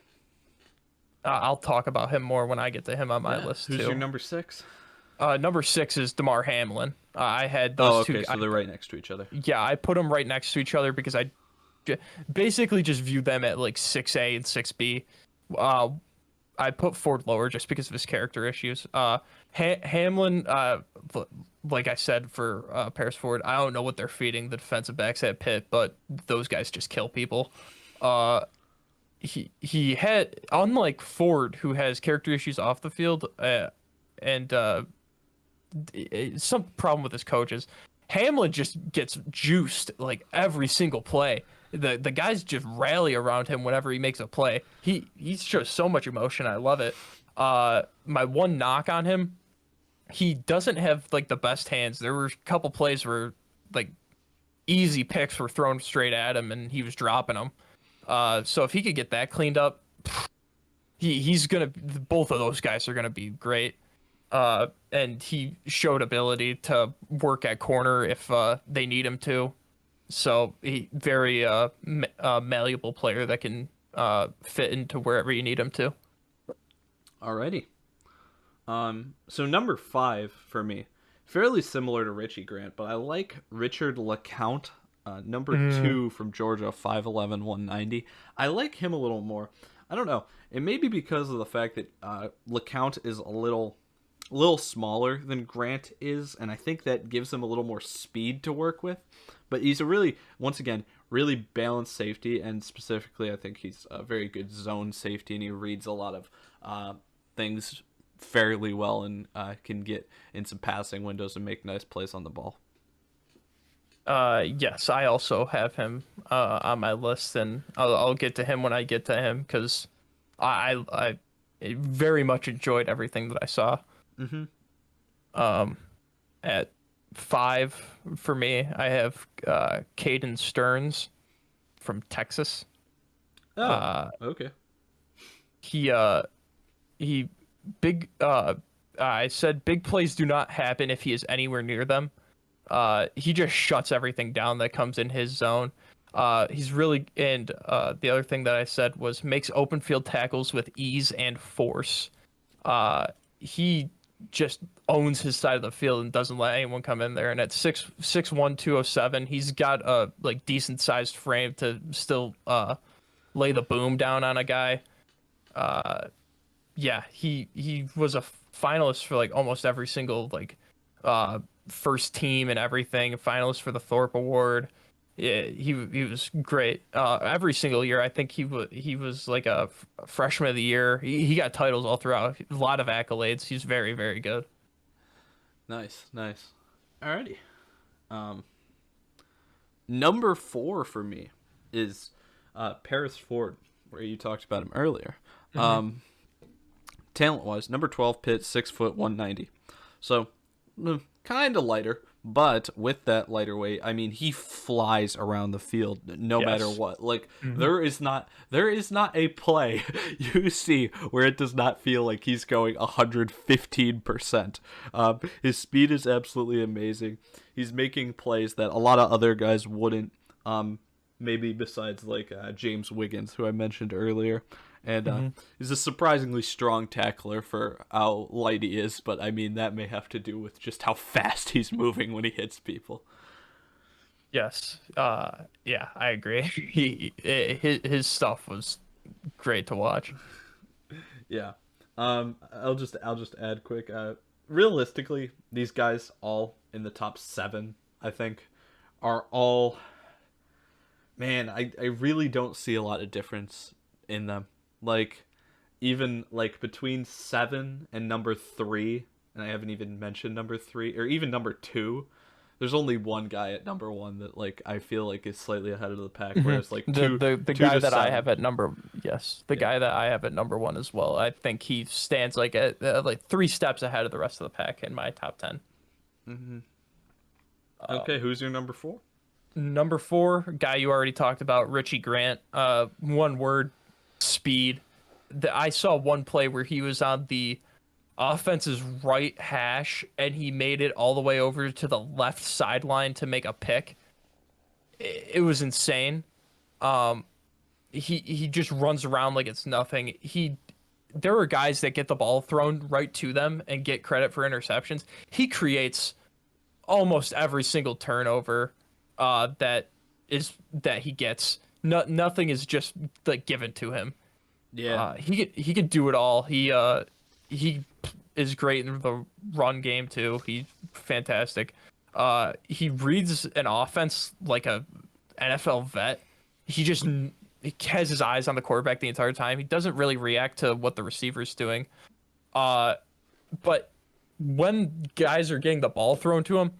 I'll talk about him more when I get to him on my list Who's too. your number 6? Number 6 is Demar Hamlin. I had those two. So they're right next to each other. Yeah, I put them right next to each other because I basically just view them at like 6A and 6B. I put Ford lower just because of his character issues. Hamlin, like I said for Paris Ford, I don't know what they're feeding the defensive backs at Pitt, but those guys just kill people. He had, unlike Ford, who has character issues off the field, and some problem with his coaches. Hamlin just gets juiced like every single play. The guys just rally around him whenever he makes a play. He shows so much emotion. I love it. My one knock on him, he doesn't have like the best hands. There were a couple plays where like easy picks were thrown straight at him and he was dropping them. So if he could get that cleaned up, he's gonna. Both of those guys are gonna be great. And he showed ability to work at corner if they need him to. So he very malleable player that can fit into wherever you need him to. Alrighty. So number 5 for me, fairly similar to Richie Grant, but I like Richard LeCounte, number Mm, 2 from Georgia, 5'11", 190. I like him a little more. I don't know. It may be because of the fact that LeCounte is a little smaller than Grant is, and I think that gives him a little more speed to work with. But he's a really, once again, really balanced safety, and specifically, I think he's a very good zone safety, and he reads a lot of things fairly well, and can get in some passing windows and make nice plays on the ball. yes, I also have him on my list, and I'll get to him when I get to him because I very much enjoyed everything that I saw. Mm-hmm. Um, at 5 for me, I have Caden Stearns from Texas. Oh, Uh, okay. he he big I said big plays do not happen if he is anywhere near them. He just shuts everything down that comes in his zone. He's really, and the other thing that I said was makes open field tackles with ease and force. He just owns his side of the field and doesn't let anyone come in there. And at 6'1", 207, he's got a like decent sized frame to still lay the boom down on a guy. Yeah, he was a finalist for like almost every single like first team and everything, a finalist for the Thorpe Award. Yeah, he was great. Every single year, I think he was like a freshman of the year. He got titles all throughout. A lot of accolades. He's very very good. Nice, nice. Alrighty. Um, Number 4 for me is Paris Ford, where you talked about him earlier. Hmm. Talent wise, number 12 Pitt, 6 foot 190. So kind of lighter, but with that lighter weight, I mean, he flies around the field no matter Yes. what. Like Hmm. there is not a play you see where it does not feel like he's going 115%. His speed is absolutely amazing. He's making plays that a lot of other guys wouldn't. Maybe besides like James Wiggins, who I mentioned earlier. And Hmm. he's a surprisingly strong tackler for how light he is, but I mean, that may have to do with just how fast he's moving when he hits people. Yes. Yeah, I agree. His stuff was great to watch. Yeah. I'll just add quick. Realistically, these guys all in the top 7, I think, are all. Man, I really don't see a lot of difference in them. Like, even like between 7 and number 3, and I haven't even mentioned number 3 or even number 2. There's only one guy at number 1 that like I feel like is slightly ahead of the pack, Hmm. whereas like The 2 the 2 guy to that I 7. have at number yes, the Yeah. guy that I have at number 1 as well. I think he stands like at like 3 steps ahead of the rest of the pack in my top 10. Mm-hmm. Uh, Okay, who's your number 4? Number 4, guy you already talked about, Richie Grant. One word, speed. I saw one play where he was on the offense's right hash and he made it all the way over to the left sideline to make a pick. It was insane. Um, he just runs around like it's nothing. There are guys that get the ball thrown right to them and get credit for interceptions. He creates almost every single turnover that he gets. Nothing is just like given to him. Yeah. He could do it all. He is great in the run game too. He's fantastic. He reads an offense like a NFL vet. He has his eyes on the quarterback the entire time. He doesn't really react to what the receiver's doing. Uh, but when guys are getting the ball thrown to him,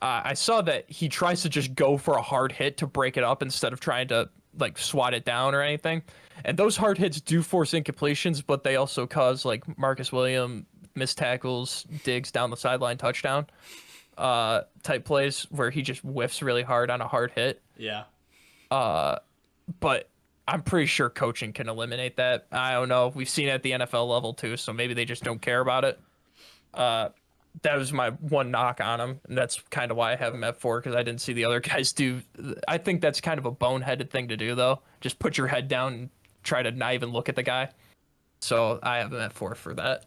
I saw that he tries to just go for a hard hit to break it up instead of trying to like swat it down or anything. And those hard hits do force incompletions, but they also cause like Marcus Williams missed tackles, digs down the sideline, touchdown type plays where he just whiffs really hard on a hard hit. Yeah. Uh, but I'm pretty sure coaching can eliminate that. I don't know. We've seen it at the NFL level too, so maybe they just don't care about it. Uh, that was my one knock on him, and that's kind of why I have him at 4 because I didn't see the other guys do. I think that's kind of a boneheaded thing to do, though. Just put your head down and try to not even look at the guy. So I have him at 4 for that.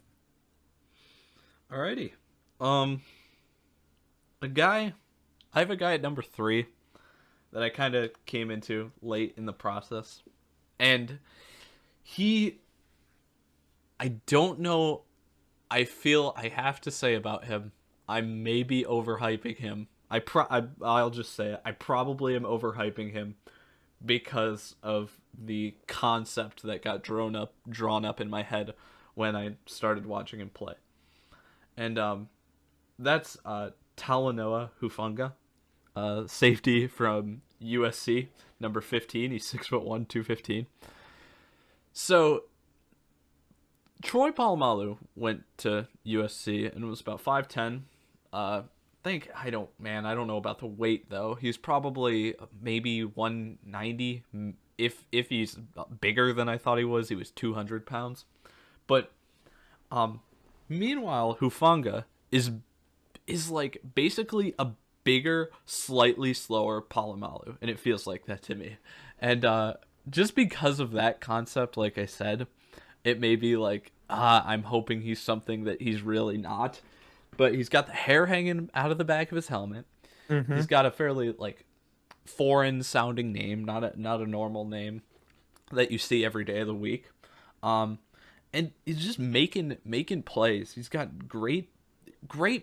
Alrighty. Um, I have a guy at number 3 that I kind of came into late in the process, and he, I don't know. I feel I have to say about him, I may be overhyping him. I'll just say it. I probably am overhyping him because of the concept that got drawn up in my head when I started watching him play. And that's Talanoa Hufanga, safety from USC, number 15. He's 6'1", 215. So Troy Polamalu went to USC and was about 5'10". I don't know about the weight though. He's probably maybe 190. If he's bigger than I thought he was 200 pounds. But meanwhile, Hufanga is like basically a bigger, slightly slower Polamalu, and it feels like that to me. And just because of that concept, like I said, it may be like, I'm hoping he's something that he's really not. But he's got the hair hanging out of the back of his helmet. Mm-hmm. He's got a fairly like foreign sounding name, not a normal name that you see every day of the week. And he's just making plays. He's got great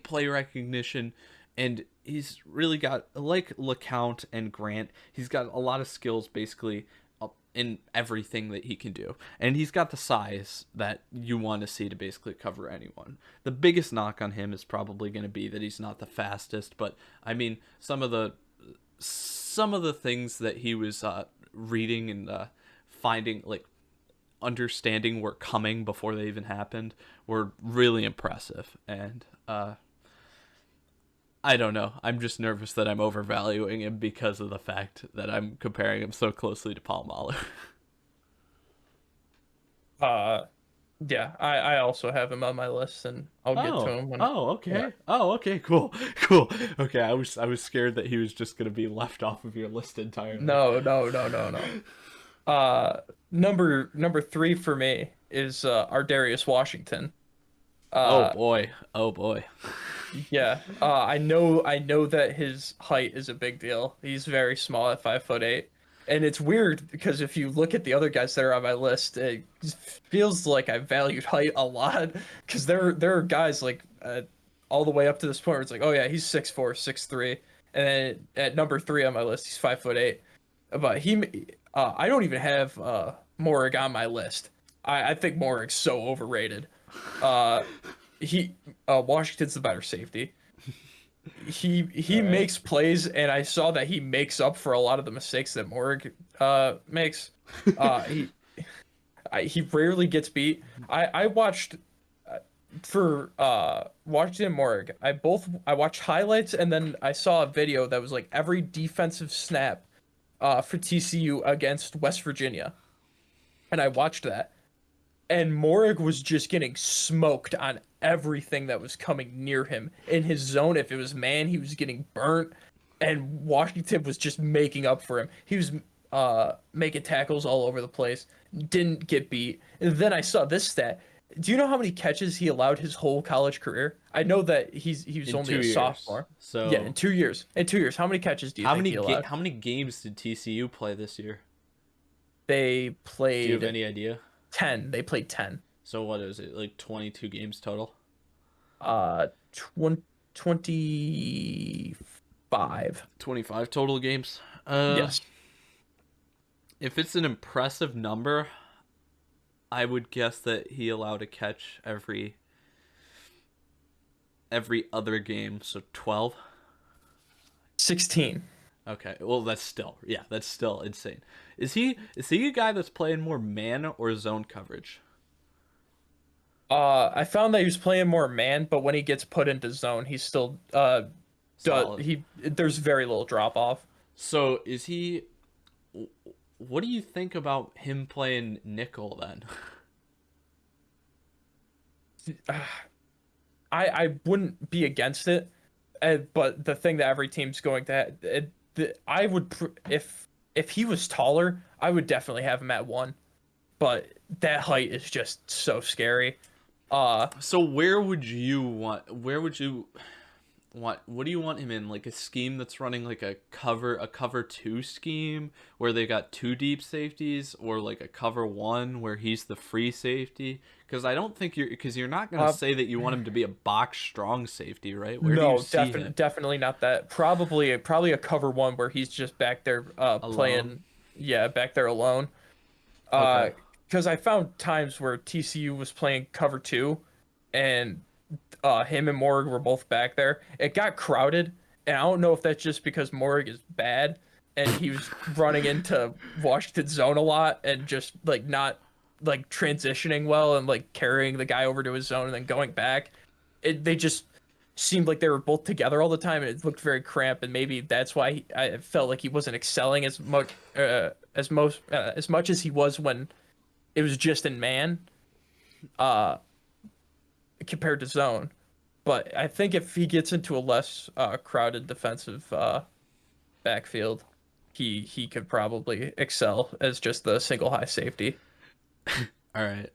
play recognition, and he's really got, like LeCount and Grant, he's got a lot of skills basically in everything that he can do. And he's got the size that you want to see to basically cover anyone. The biggest knock on him is probably going to be that he's not the fastest, but I mean, some of the things that he was reading and finding, like understanding were coming before they even happened, were really impressive. And I don't know. I'm just nervous that I'm overvaluing him because of the fact that I'm comparing him so closely to Polamalu. Yeah, I also have him on my list, and I'll get to him. Okay. Yeah. Okay. Cool. Okay, I was scared that he was just gonna be left off of your list entirely. No. Number 3 for me is Ardarius Washington. Oh boy. Yeah, I know that his height is a big deal. He's very small at 5'8", and it's weird because if you look at the other guys that are on my list, it feels like I valued height a lot because there are guys like all the way up to this point where it's like, oh yeah, he's 6'4", 6'3", and then at number 3 on my list, he's 5'8". But I don't even have Morick on my list. I think Morick's so overrated. Washington's the better safety. He makes plays, and I saw that he makes up for a lot of the mistakes that Morick makes. He rarely gets beat. I watched for Washington and Morick. I watched highlights, and then I saw a video that was like every defensive snap for TCU against West Virginia, and I watched that. And Morick was just getting smoked on everything that was coming near him. In his zone, if it was man, he was getting burnt. And Washington was just making up for him. He was making tackles all over the place. Didn't get beat. And then I saw this stat. Do you know how many catches he allowed his whole college career? I know that he was only a sophomore. So yeah, in 2 years. In 2 years, how many catches do you think he allowed? How many games did TCU play this year? They played... Do you have any idea? 10. They played 10. So what is it, like 22 games total? 25. 25 total games? Yes. If it's an impressive number, I would guess that he allowed a catch every other game, so 12? 16. Okay, well that's still insane. Is he a guy that's playing more man or zone coverage? I found that he was playing more man, but when he gets put into zone, he's still there's very little drop off. So what do you think about him playing nickel then? I wouldn't be against it, but the thing that every team's going to I would if he was taller, I would definitely have him at 1, but that height is just so scary. Uh, So what do you want him in? Like a scheme that's running like a cover two scheme where they got two deep safeties, or like a cover one where he's the free safety? Because I don't think you're not gonna uh, say that you want him to be a box strong safety, right? Where do you no, see him? definitely not that. Probably a cover one where he's just back there Alone? playing, yeah, back there alone. Okay. Uh, because I found times where TCU was playing cover two, and him and Morrig were both back there. It got crowded, and I don't know if that's just because Morrig is bad and he was running into Washington's zone a lot and just like not like transitioning well and like carrying the guy over to his zone and then going back. They just seemed like they were both together all the time, and it looked very cramped. And maybe that's why I felt like he wasn't excelling as much as he was when it was just in man, uh, compared to zone. But I think if he gets into a less crowded defensive backfield, he could probably excel as just the single high safety. All right.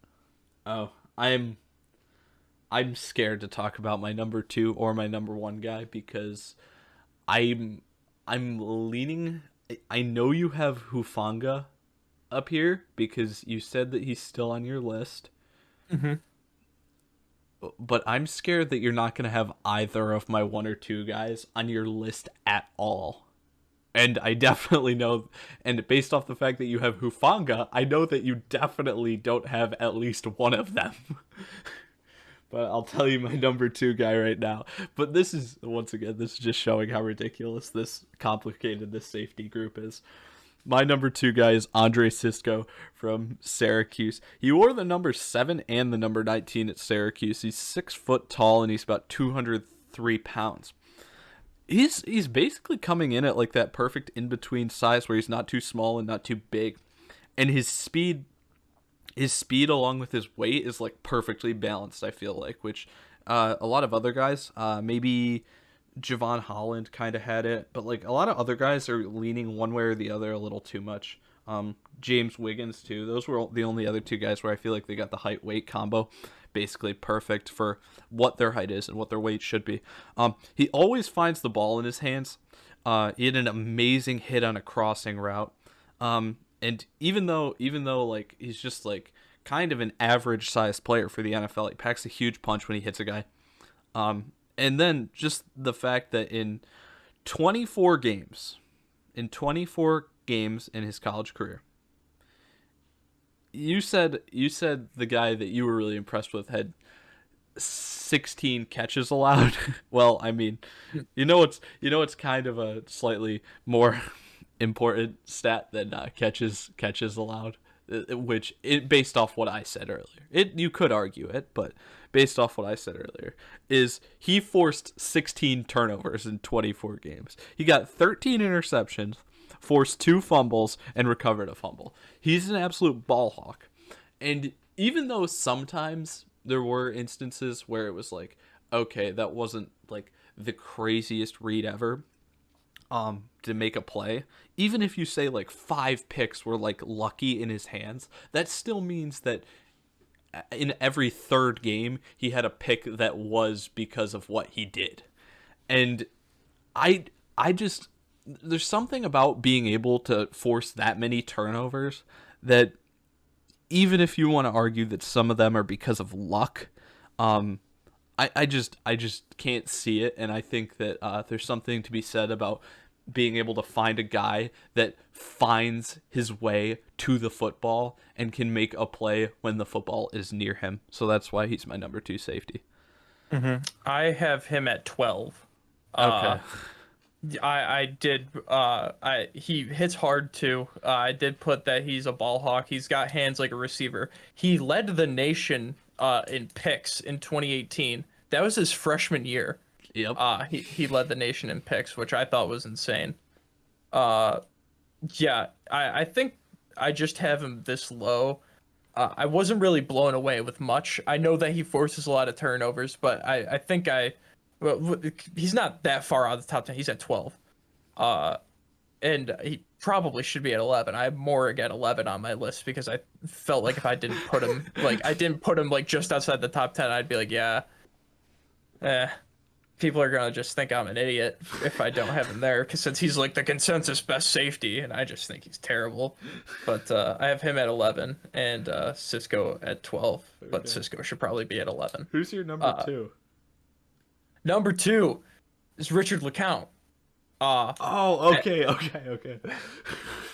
Oh, I'm scared to talk about my number two or my number one guy because I'm I'm leaning. I know you have Hufanga up here because you said that he's still on your list, Hmm. but I'm scared that you're not going to have either of my one or two guys on your list at all. And I definitely know, and based off the fact that you have Hufanga, I know that you definitely don't have at least one of them. But I'll tell you my number two guy right now. But this is, once again, this is just showing how ridiculous this complicated this safety group is. My number two guy is Andre Cisco from Syracuse. He wore the number 7 and the number 19 at Syracuse. He's 6 foot tall and he's about 203 pounds. He's basically coming in at like that perfect in between size where he's not too small and not too big, and his speed along with his weight is like perfectly balanced. I feel like, which a lot of other guys, maybe Javon Holland kind of had it, but like a lot of other guys are leaning one way or the other a little too much. James Wiggins too. Those were the only other two guys where I feel like they got the height weight combo basically perfect for what their height is and what their weight should be. He always finds the ball in his hands. He had an amazing hit on a crossing route. And even though like he's just like kind of an average sized player for the NFL, he packs a huge punch when he hits a guy. And then just the fact that in 24 games, in 24 games in his college career, you said the guy that you were really impressed with had 16 catches allowed. Well, I mean, it's kind of a slightly more important stat than catches allowed, which based off what I said earlier, you could argue it, but based off what I said earlier, is he forced 16 turnovers in 24 games. He got 13 interceptions, forced 2 fumbles, and recovered a fumble. He's an absolute ball hawk. And even though sometimes there were instances where it was like, okay, that wasn't like the craziest read ever, to make a play, even if you say like 5 picks were like lucky in his hands, that still means that in every third game he had a pick that was because of what he did. And I just, there's something about being able to force that many turnovers that, even if you want to argue that some of them are because of luck, I just can't see it. And I think that there's something to be said about being able to find a guy that finds his way to the football and can make a play when the football is near him. So that's why he's my number 2 safety. Hmm. I have him at 12. Uh, Okay. I did I he hits hard too. I did put that he's a ball hawk. He's got hands like a receiver. He led the nation in picks in 2018. That was his freshman year. Yep. He led the nation in picks, which I thought was insane. Uh yeah, I think I just have him this low. I wasn't really blown away with much. I know that he forces a lot of turnovers, but I think well, he's not that far out of the top 10. He's at 12. Uh, and he probably should be at 11. I have Morick at 11 on my list because I felt like if I didn't put him like just outside the top 10, I'd be like, yeah, people are gonna just think I'm an idiot if I don't have him there, because since he's like the consensus best safety, and I just think he's terrible. But I have him at 11 and Cisco at 12. But Cisco should probably be at 11. Who's your number two? Number 2 is Richard LeCount. Okay.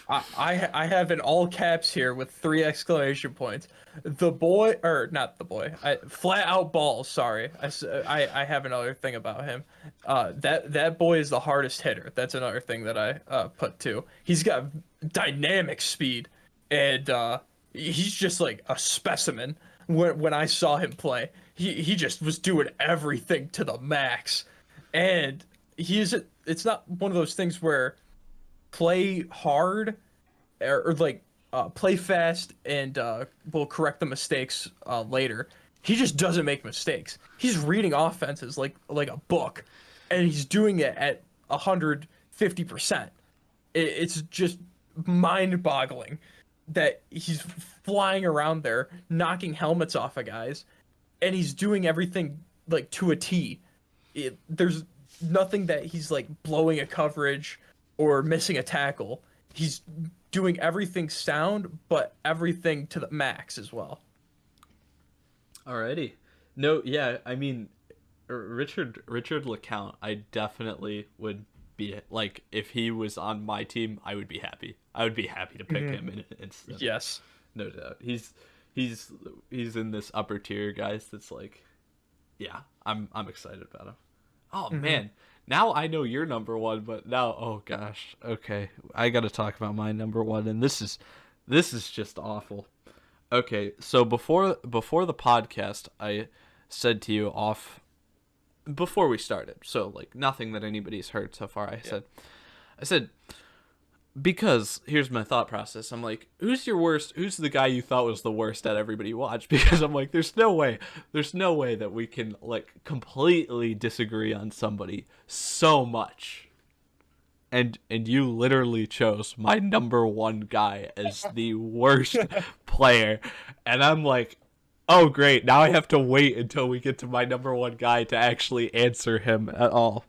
I have in all caps here with 3 exclamation points. The boy, or not the boy, flat out balls. Sorry, I have another thing about him. That boy is the hardest hitter. That's another thing that I put too. He's got dynamic speed, and he's just like a specimen. When I saw him play, he just was doing everything to the max, and it's not one of those things where play hard or like play fast and we'll correct the mistakes later. He just doesn't make mistakes. He's reading offenses like a book, and he's doing it at 150%. It's just mind-boggling that he's flying around there, knocking helmets off of guys, and he's doing everything like to a T. There's nothing that he's like blowing a coverage or missing a tackle. He's doing everything sound, but everything to the max as well. Alrighty. No, yeah, I mean, Richard LeCount, I definitely would be, like, if he was on my team, I would be happy. I would be happy to pick him instead. Yes. No doubt. He's in this upper tier, guys, that's like, yeah, I'm excited about him. Oh, man. Now I know you're number 1, but now, oh gosh, okay, I gotta talk about my number 1, and this is just awful. Okay, so before the podcast, I said to you before we started, so like nothing that anybody's heard so far. I said, because here's my thought process. I'm like, who's the guy you thought was the worst at everybody watched? Because I'm like, there's no way that we can like completely disagree on somebody so much. And you literally chose my number 1 guy as the worst player. And I'm like, oh great, now I have to wait until we get to my number 1 guy to actually answer him at all.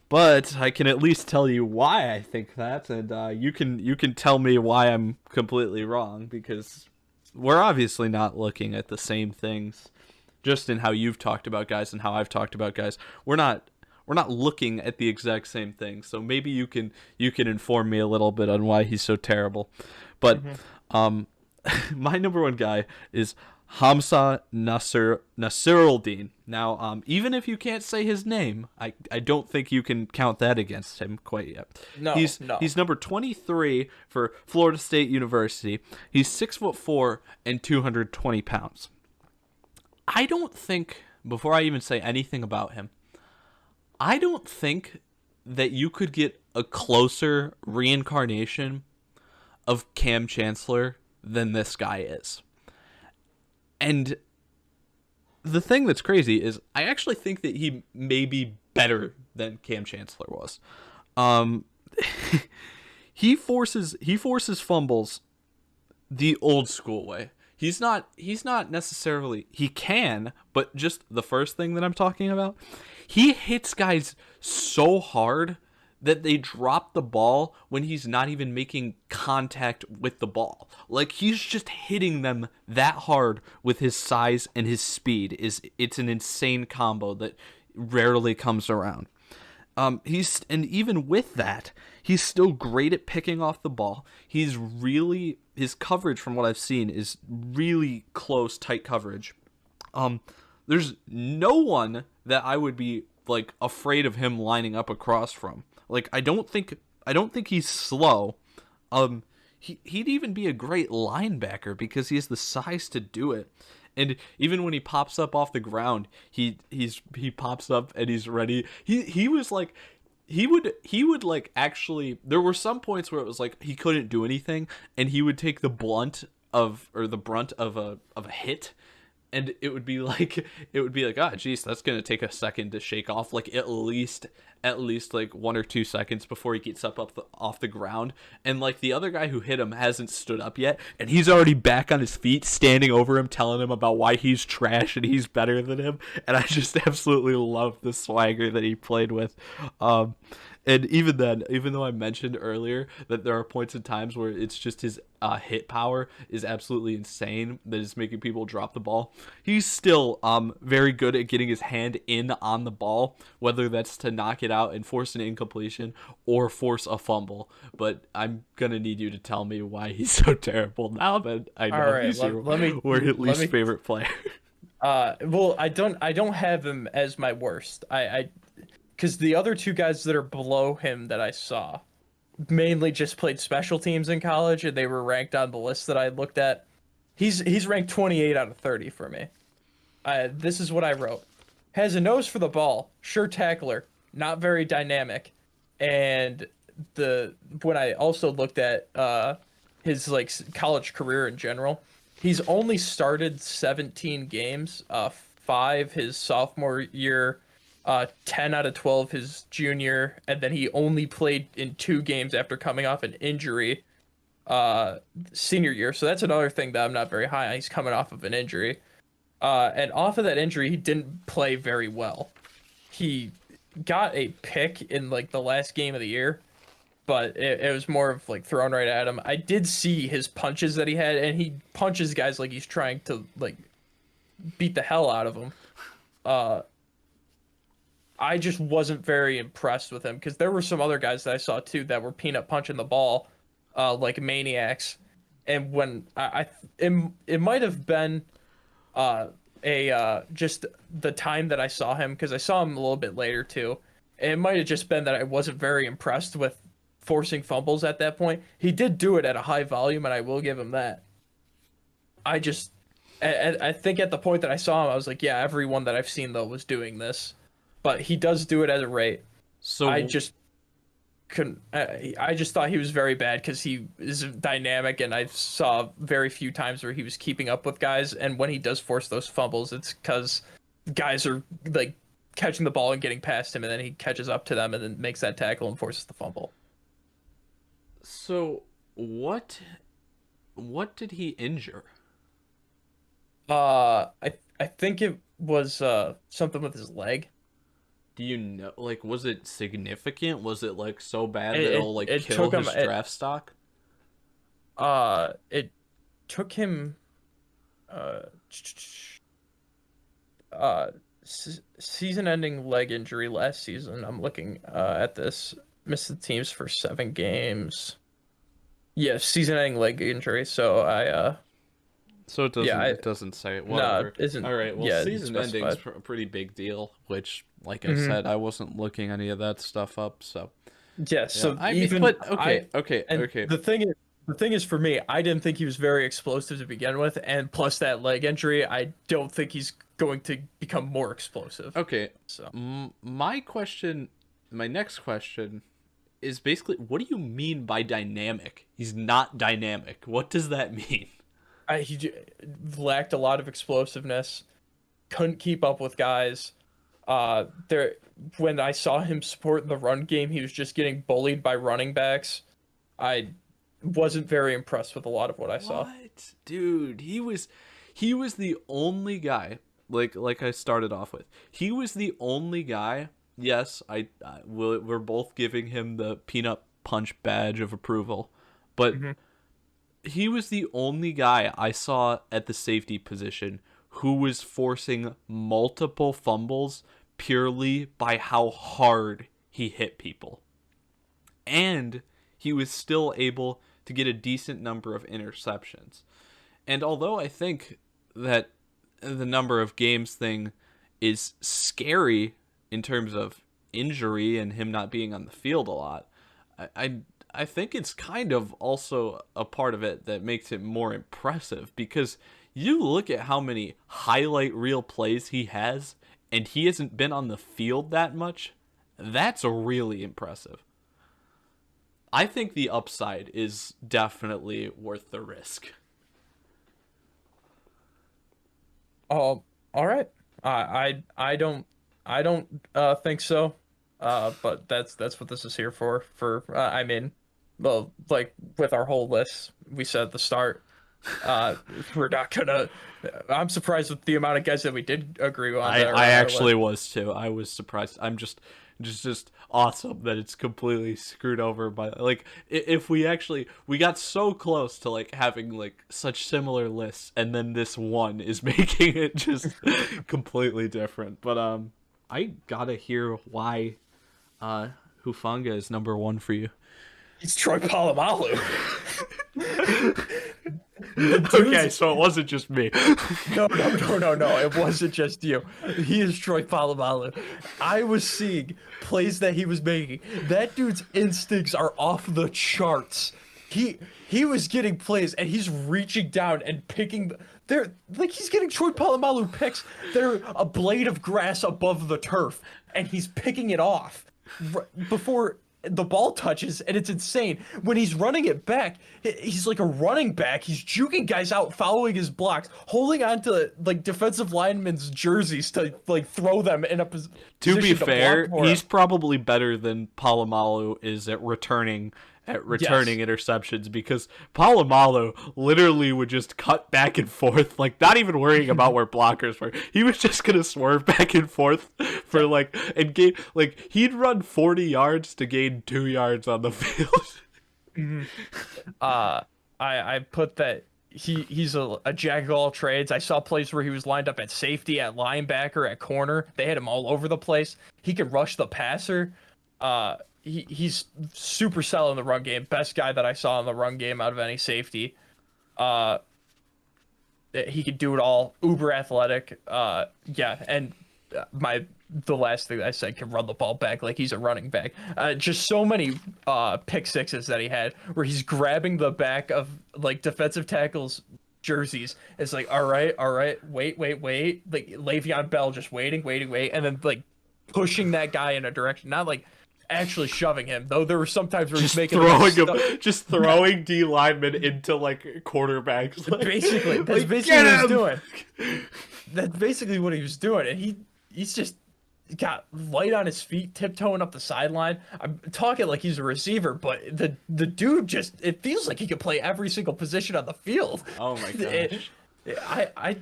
But I can at least tell you why I think that, and you can tell me why I'm completely wrong, because we're obviously not looking at the same things, just in how you've talked about guys and how I've talked about guys. We're not looking at the exact same thing, so maybe you can inform me a little bit on why he's so terrible. But my number 1 guy is Hamza Nasiruddin. Now, even if you can't say his name, I don't think you can count that against him quite yet. No, he's number 23 for Florida State University. He's 6'4" and 220 pounds. I don't think, before I even say anything about him, I don't think that you could get a closer reincarnation of Cam Chancellor than this guy is. And the thing that's crazy is I actually think that he may be better than Cam Chancellor was. He forces fumbles the old school way. He's not necessarily, he can, but just the first thing that I'm talking about, he hits guys so hard that they drop the ball when he's not even making contact with the ball. Like, he's just hitting them that hard with his size and his speed. It's an insane combo that rarely comes around. And even with that, he's still great at picking off the ball. His coverage, from what I've seen, is really close, tight coverage. There's no one that I would be like afraid of him lining up across from. Like, I don't think he's slow. He'd even be a great linebacker because he has the size to do it. And even when he pops up off the ground, he pops up and he's ready. He was like, he would like, actually, there were some points where it was like he couldn't do anything, and he would take the brunt of a hit, and it would be like, ah, geez, that's gonna take a second to shake off, like at least like 1 or 2 seconds before he gets off the ground, and like the other guy who hit him hasn't stood up yet, and he's already back on his feet, standing over him, telling him about why he's trash and he's better than him, and I just absolutely love the swagger that he played with. And even then, even though I mentioned earlier that there are points and times where it's just his hit power is absolutely insane, that is making people drop the ball, he's still very good at getting his hand in on the ball, whether that's to knock it out and force an incompletion or force a fumble. But I'm gonna need you to tell me why he's so terrible now that I know right, he's your let me least favorite player. Well, I don't have him as my worst. I because the other two guys that are below him that I saw mainly just played special teams in college, and they were ranked on the list that I looked at. He's ranked 28 out of 30 for me. This is what I wrote: has a nose for the ball, sure tackler, not very dynamic, and when I also looked at his like college career in general, he's only started 17 games, 5 his sophomore year, 10 out of 12 his junior, and then he only played in 2 games after coming off an injury senior year. So that's another thing that I'm not very high on. He's coming off of an injury. And off of that injury, he didn't play very well. He got a pick in like the last game of the year, but it was more of like thrown right at him. I did see his punches that he had, and he punches guys like he's trying to like beat the hell out of them. I just wasn't very impressed with him, because there were some other guys that I saw too that were peanut punching the ball like maniacs. And when it might have been just the time that I saw him, because I saw him a little bit later too. It might have just been that I wasn't very impressed with forcing fumbles at that point. He did do it at a high volume, and I will give him that. I think at the point that I saw him, I was like, yeah, everyone that I've seen though was doing this. But he does do it at a rate. So I just couldn't. I just thought he was very bad, because he is dynamic, and I saw very few times where he was keeping up with guys. And when he does force those fumbles, it's because guys are like catching the ball and getting past him, and then he catches up to them and then makes that tackle and forces the fumble. So what did he injure? I think it was something with his leg. Do you know, like, was it significant? Was it like so bad that It it'll like it kill took him. his draft stock? It took him. Uh, Season-ending leg injury last season. I'm looking at this. Missed the teams for 7 games. Yeah, season-ending leg injury. So So it doesn't say it. Whatever. it isn't. All right. Well, Yeah, season ending's a pretty big deal, which, like I said, I wasn't looking any of that stuff up. So Yeah. So I even mean, but okay. The thing is, for me, I didn't think he was very explosive to begin with, and plus that leg injury, I don't think he's going to become more explosive. Okay. So My next question is basically, what do you mean by dynamic? He's not dynamic. What does that mean? he lacked a lot of explosiveness, couldn't keep up with guys. When I saw him support the run game, he was just getting bullied by running backs. I wasn't very impressed with a lot of what I saw. What? Dude, he was the only guy, like I started off with. He was the only guy. Yes, we're both giving him the peanut punch badge of approval, but he was the only guy I saw at the safety position who was forcing multiple fumbles purely by how hard he hit people. And he was still able to get a decent number of interceptions. And although I think that the number of games thing is scary in terms of injury and him not being on the field a lot, I think it's kind of also a part of it that makes it more impressive, because you look at how many highlight reel plays he has, and he hasn't been on the field that much. That's really impressive. I think the upside is definitely worth the risk. All right. I don't think so. But that's what this is here for. I mean, well, like with our whole list we said at the start, uh, we're not gonna. I'm surprised with the amount of guys that we did agree on that are I on our list. actually was too. I was surprised. I'm just awesome that it's completely screwed over by like if we got so close to like having like such similar lists, and then this one is making it just completely different. But I gotta hear why uh Hufanga is number one for you. It's Troy Polamalu. The Okay, dude's so it wasn't just me. no. It wasn't just you. He is Troy Polamalu. I was seeing plays that he was making. That dude's instincts are off the charts. He was getting plays and he's reaching down and picking. They're like he's getting Troy Polamalu picks. They're a blade of grass above the turf, and he's picking it off before the ball touches, and it's insane. When he's running it back, he's like a running back. He's juking guys out, following his blocks, holding on to like defensive linemen's jerseys to like throw them in a To be position to fair, block for he's him. probably better than Palomalu is at returning Yes. interceptions, because Palomalu literally would just cut back and forth, like not even worrying about where blockers were. He was just gonna swerve back and forth for like and gain like he'd run 40 yards to gain 2 yards on the field. Mhm. Uh, I put that he's a jack of all trades. I saw plays where he was lined up at safety, at linebacker, at corner. They had him all over the place. He can rush the passer. He's super solid in the run game. Best guy that I saw in the run game out of any safety. Uh, he could do it all. Uber athletic. Yeah, and my the last thing I said, can run the ball back like he's a running back. Just so many pick sixes that he had where he's grabbing the back of like defensive tackles jerseys. It's like, all right, wait. Like Le'Veon Bell just wait, and then like pushing that guy in a direction, not like actually shoving him. Though there were some times where he's just making like, just throwing D linemen into like quarterbacks. Like, basically that's like, basically get what he was him! doing. That's basically what he was doing, and he's just got light on his feet, tiptoeing up the sideline. I'm talking like he's a receiver, but the dude just it feels like he could play every single position on the field. Oh my It, gosh. I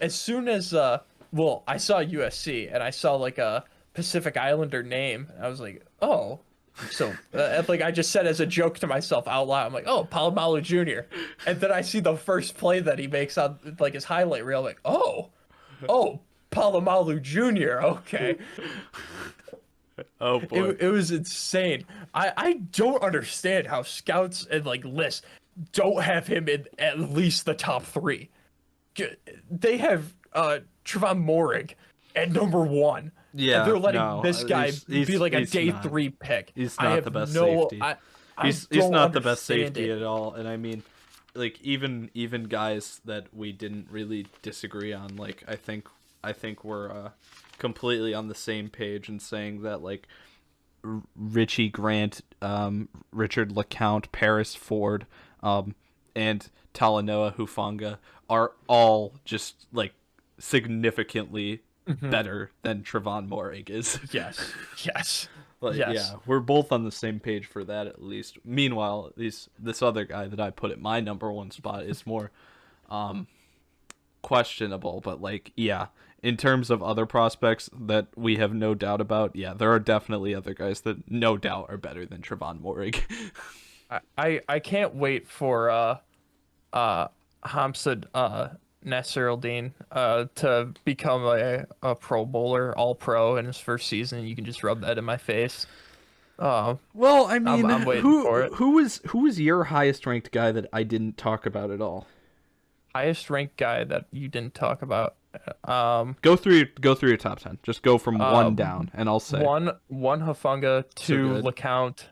as soon as well, I saw USC and I saw like a Pacific Islander name. I was like, oh. So, like I just said as a joke to myself out loud, I'm like, "Oh, Palomalu Jr." And then I see the first play that he makes on like his highlight reel. I'm like, oh, Palomalu Jr. Okay, Oh boy. it was insane. I don't understand how scouts and like lists don't have him in at least the top three. They have Trevon Morick at number one, and Yeah, they're letting no, this guy be like a he's day not. three pick. He's I not the have best no, safety. I He's don't not the best understand safety it. at all. And I mean, like even guys that we didn't really disagree on, like I think we're completely on the same page in saying that like Richie Grant, Richard LeCount, Paris Ford, and Talanoa Hufanga are all just like significantly Mhm. better than Trevon Morick is. Yes, yes, Like, yes. yeah, we're both on the same page for that at least. Meanwhile, this other guy that I put at my number one spot is more um questionable, but like yeah, in terms of other prospects that we have no doubt about, yeah, there are definitely other guys that no doubt are better than Trevon Morig. I can't wait for uh Hamza Nasser to become a Pro Bowler, All Pro in his first season. You can just rub that in my face. Uh, Well, I mean, I'm waiting for it. who was your highest ranked guy that I didn't talk about at all? Highest ranked guy that you didn't talk about. Go through your top 10. Just go from Uh, one down and I'll say. one Hafunga, So two good. LeCount,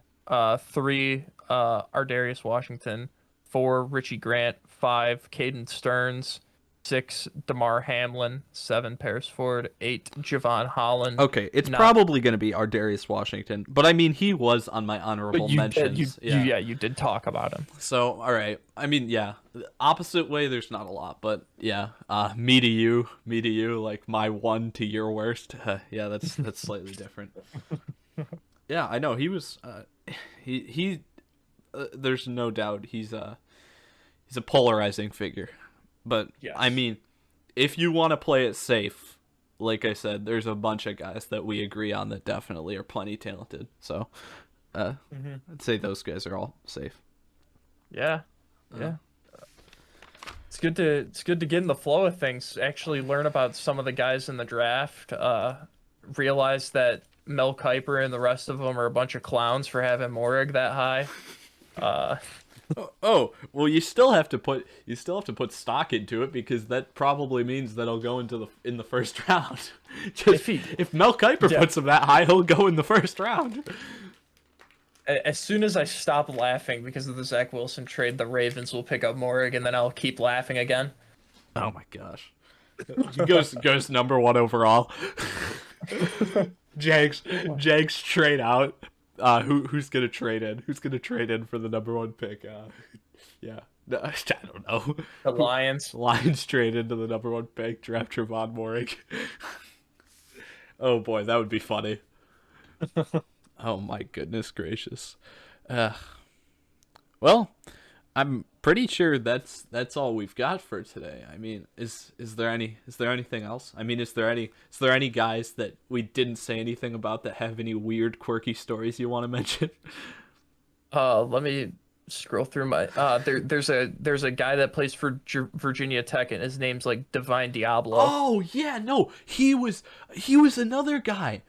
three Ardarius Washington, four Richie Grant, five Caden Stearns, 6, Demar Hamlin. 7, Paris Ford. 8, Javon Holland. Okay, it's Not, probably going to be Ardarius Washington, but I mean, he was on my but honorable you mentions. you did talk about him. So, all right. I mean, yeah, the opposite way, there's not a lot, but yeah, me to you, like my one to your worst. Yeah, that's slightly different. Yeah, I know he was. He. There's no doubt he's a polarizing figure, but Yes. I mean, if you want to play it safe, like I said, there's a bunch of guys that we agree on that definitely are plenty talented. So, I'd say those guys are all safe. Yeah. Yeah. It's good to get in the flow of things. Actually learn about some of the guys in the draft. Realize that Mel Kiper and the rest of them are a bunch of clowns for having Morick that high. Oh, well, you still have to put stock into it, because that probably means that he'll go in the first round. If Mel Kiper puts him that high, he'll go in the first round. As soon as I stop laughing because of the Zach Wilson trade, the Ravens will pick up Morick, and then I'll keep laughing again. Oh my gosh. He goes number 1 overall. Jags trade out. Who's gonna trade in? Who's gonna trade in for the number 1 pick? Yeah, no, I don't know. The Lions. Lions trade into the number 1 pick, draft Trevon Morick. Oh boy, that would be funny. Oh my goodness gracious. Well, I'm pretty sure that's all we've got for today. I mean, is there anything else? I mean, is there any guys that we didn't say anything about that have any weird, quirky stories you want to mention? Let me scroll through my there's a guy that plays for Virginia Tech, and his name's like Divine Diablo. Oh yeah, no, he was another guy.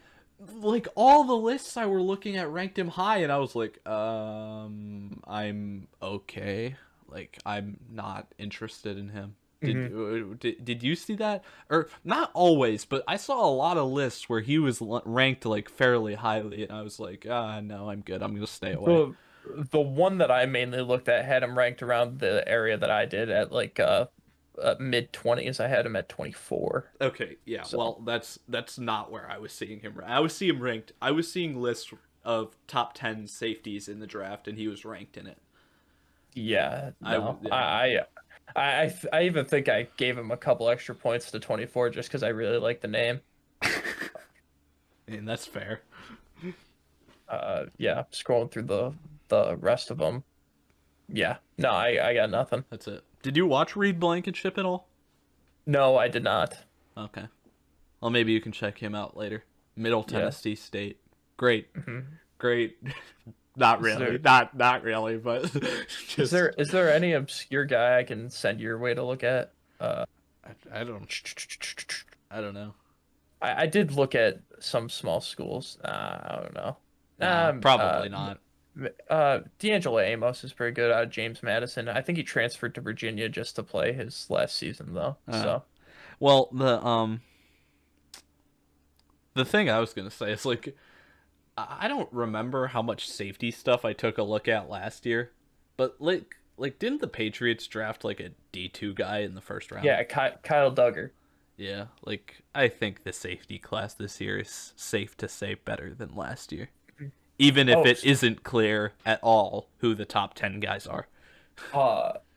Like, all the lists I were looking at ranked him high, and I was like, I'm okay. Like, I'm not interested in him. Did you see that? Or not always, but I saw a lot of lists where he was ranked like fairly highly, and I was like, no, I'm good. I'm gonna stay away. The one that I mainly looked at had him ranked around the area that I did at like mid-20s. I had him at 24. Okay, yeah. So, well, that's not where I was seeing him. I was seeing lists of top 10 safeties in the draft, and he was ranked in it. Yeah, no. I even think I gave him a couple extra points to 24 just because I really like the name. And that's fair. Yeah, scrolling through the rest of them. Yeah, no, I got nothing. That's it. Did you watch Reed Blankenship at all? No, I did not. Okay. Well, maybe you can check him out later. Middle Tennessee State. Great. Great. Not really. Not really, but just... Is there any obscure guy I can send your way to look at? I don't know. I did look at some small schools. I don't know. Probably not. D'Angelo Amos is pretty good out of James Madison. I think he transferred to Virginia just to play his last season though. So, well, the thing I was gonna say is, like, I don't remember how much safety stuff I took a look at last year, but like didn't the Patriots draft like a D2 guy in the first round? Yeah, Kyle Duggar. Yeah, like, I think the safety class this year is safe to say better than last year. Even if it isn't clear at all who the top 10 guys are.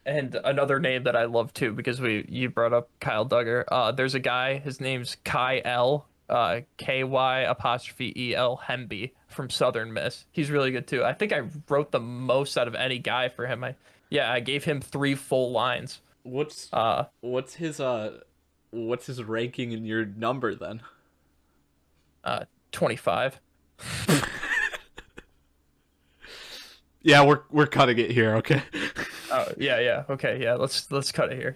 And another name that I love too, because you brought up Kyle Duggar. There's a guy, his name's Kyle, KY''EL Hemby from Southern Miss. He's really good too. I think I wrote the most out of any guy for him. I gave him 3 full lines. What's his ranking in your number then? 25. Yeah, we're cutting it here, okay? Oh, yeah, okay, yeah, let's cut it here.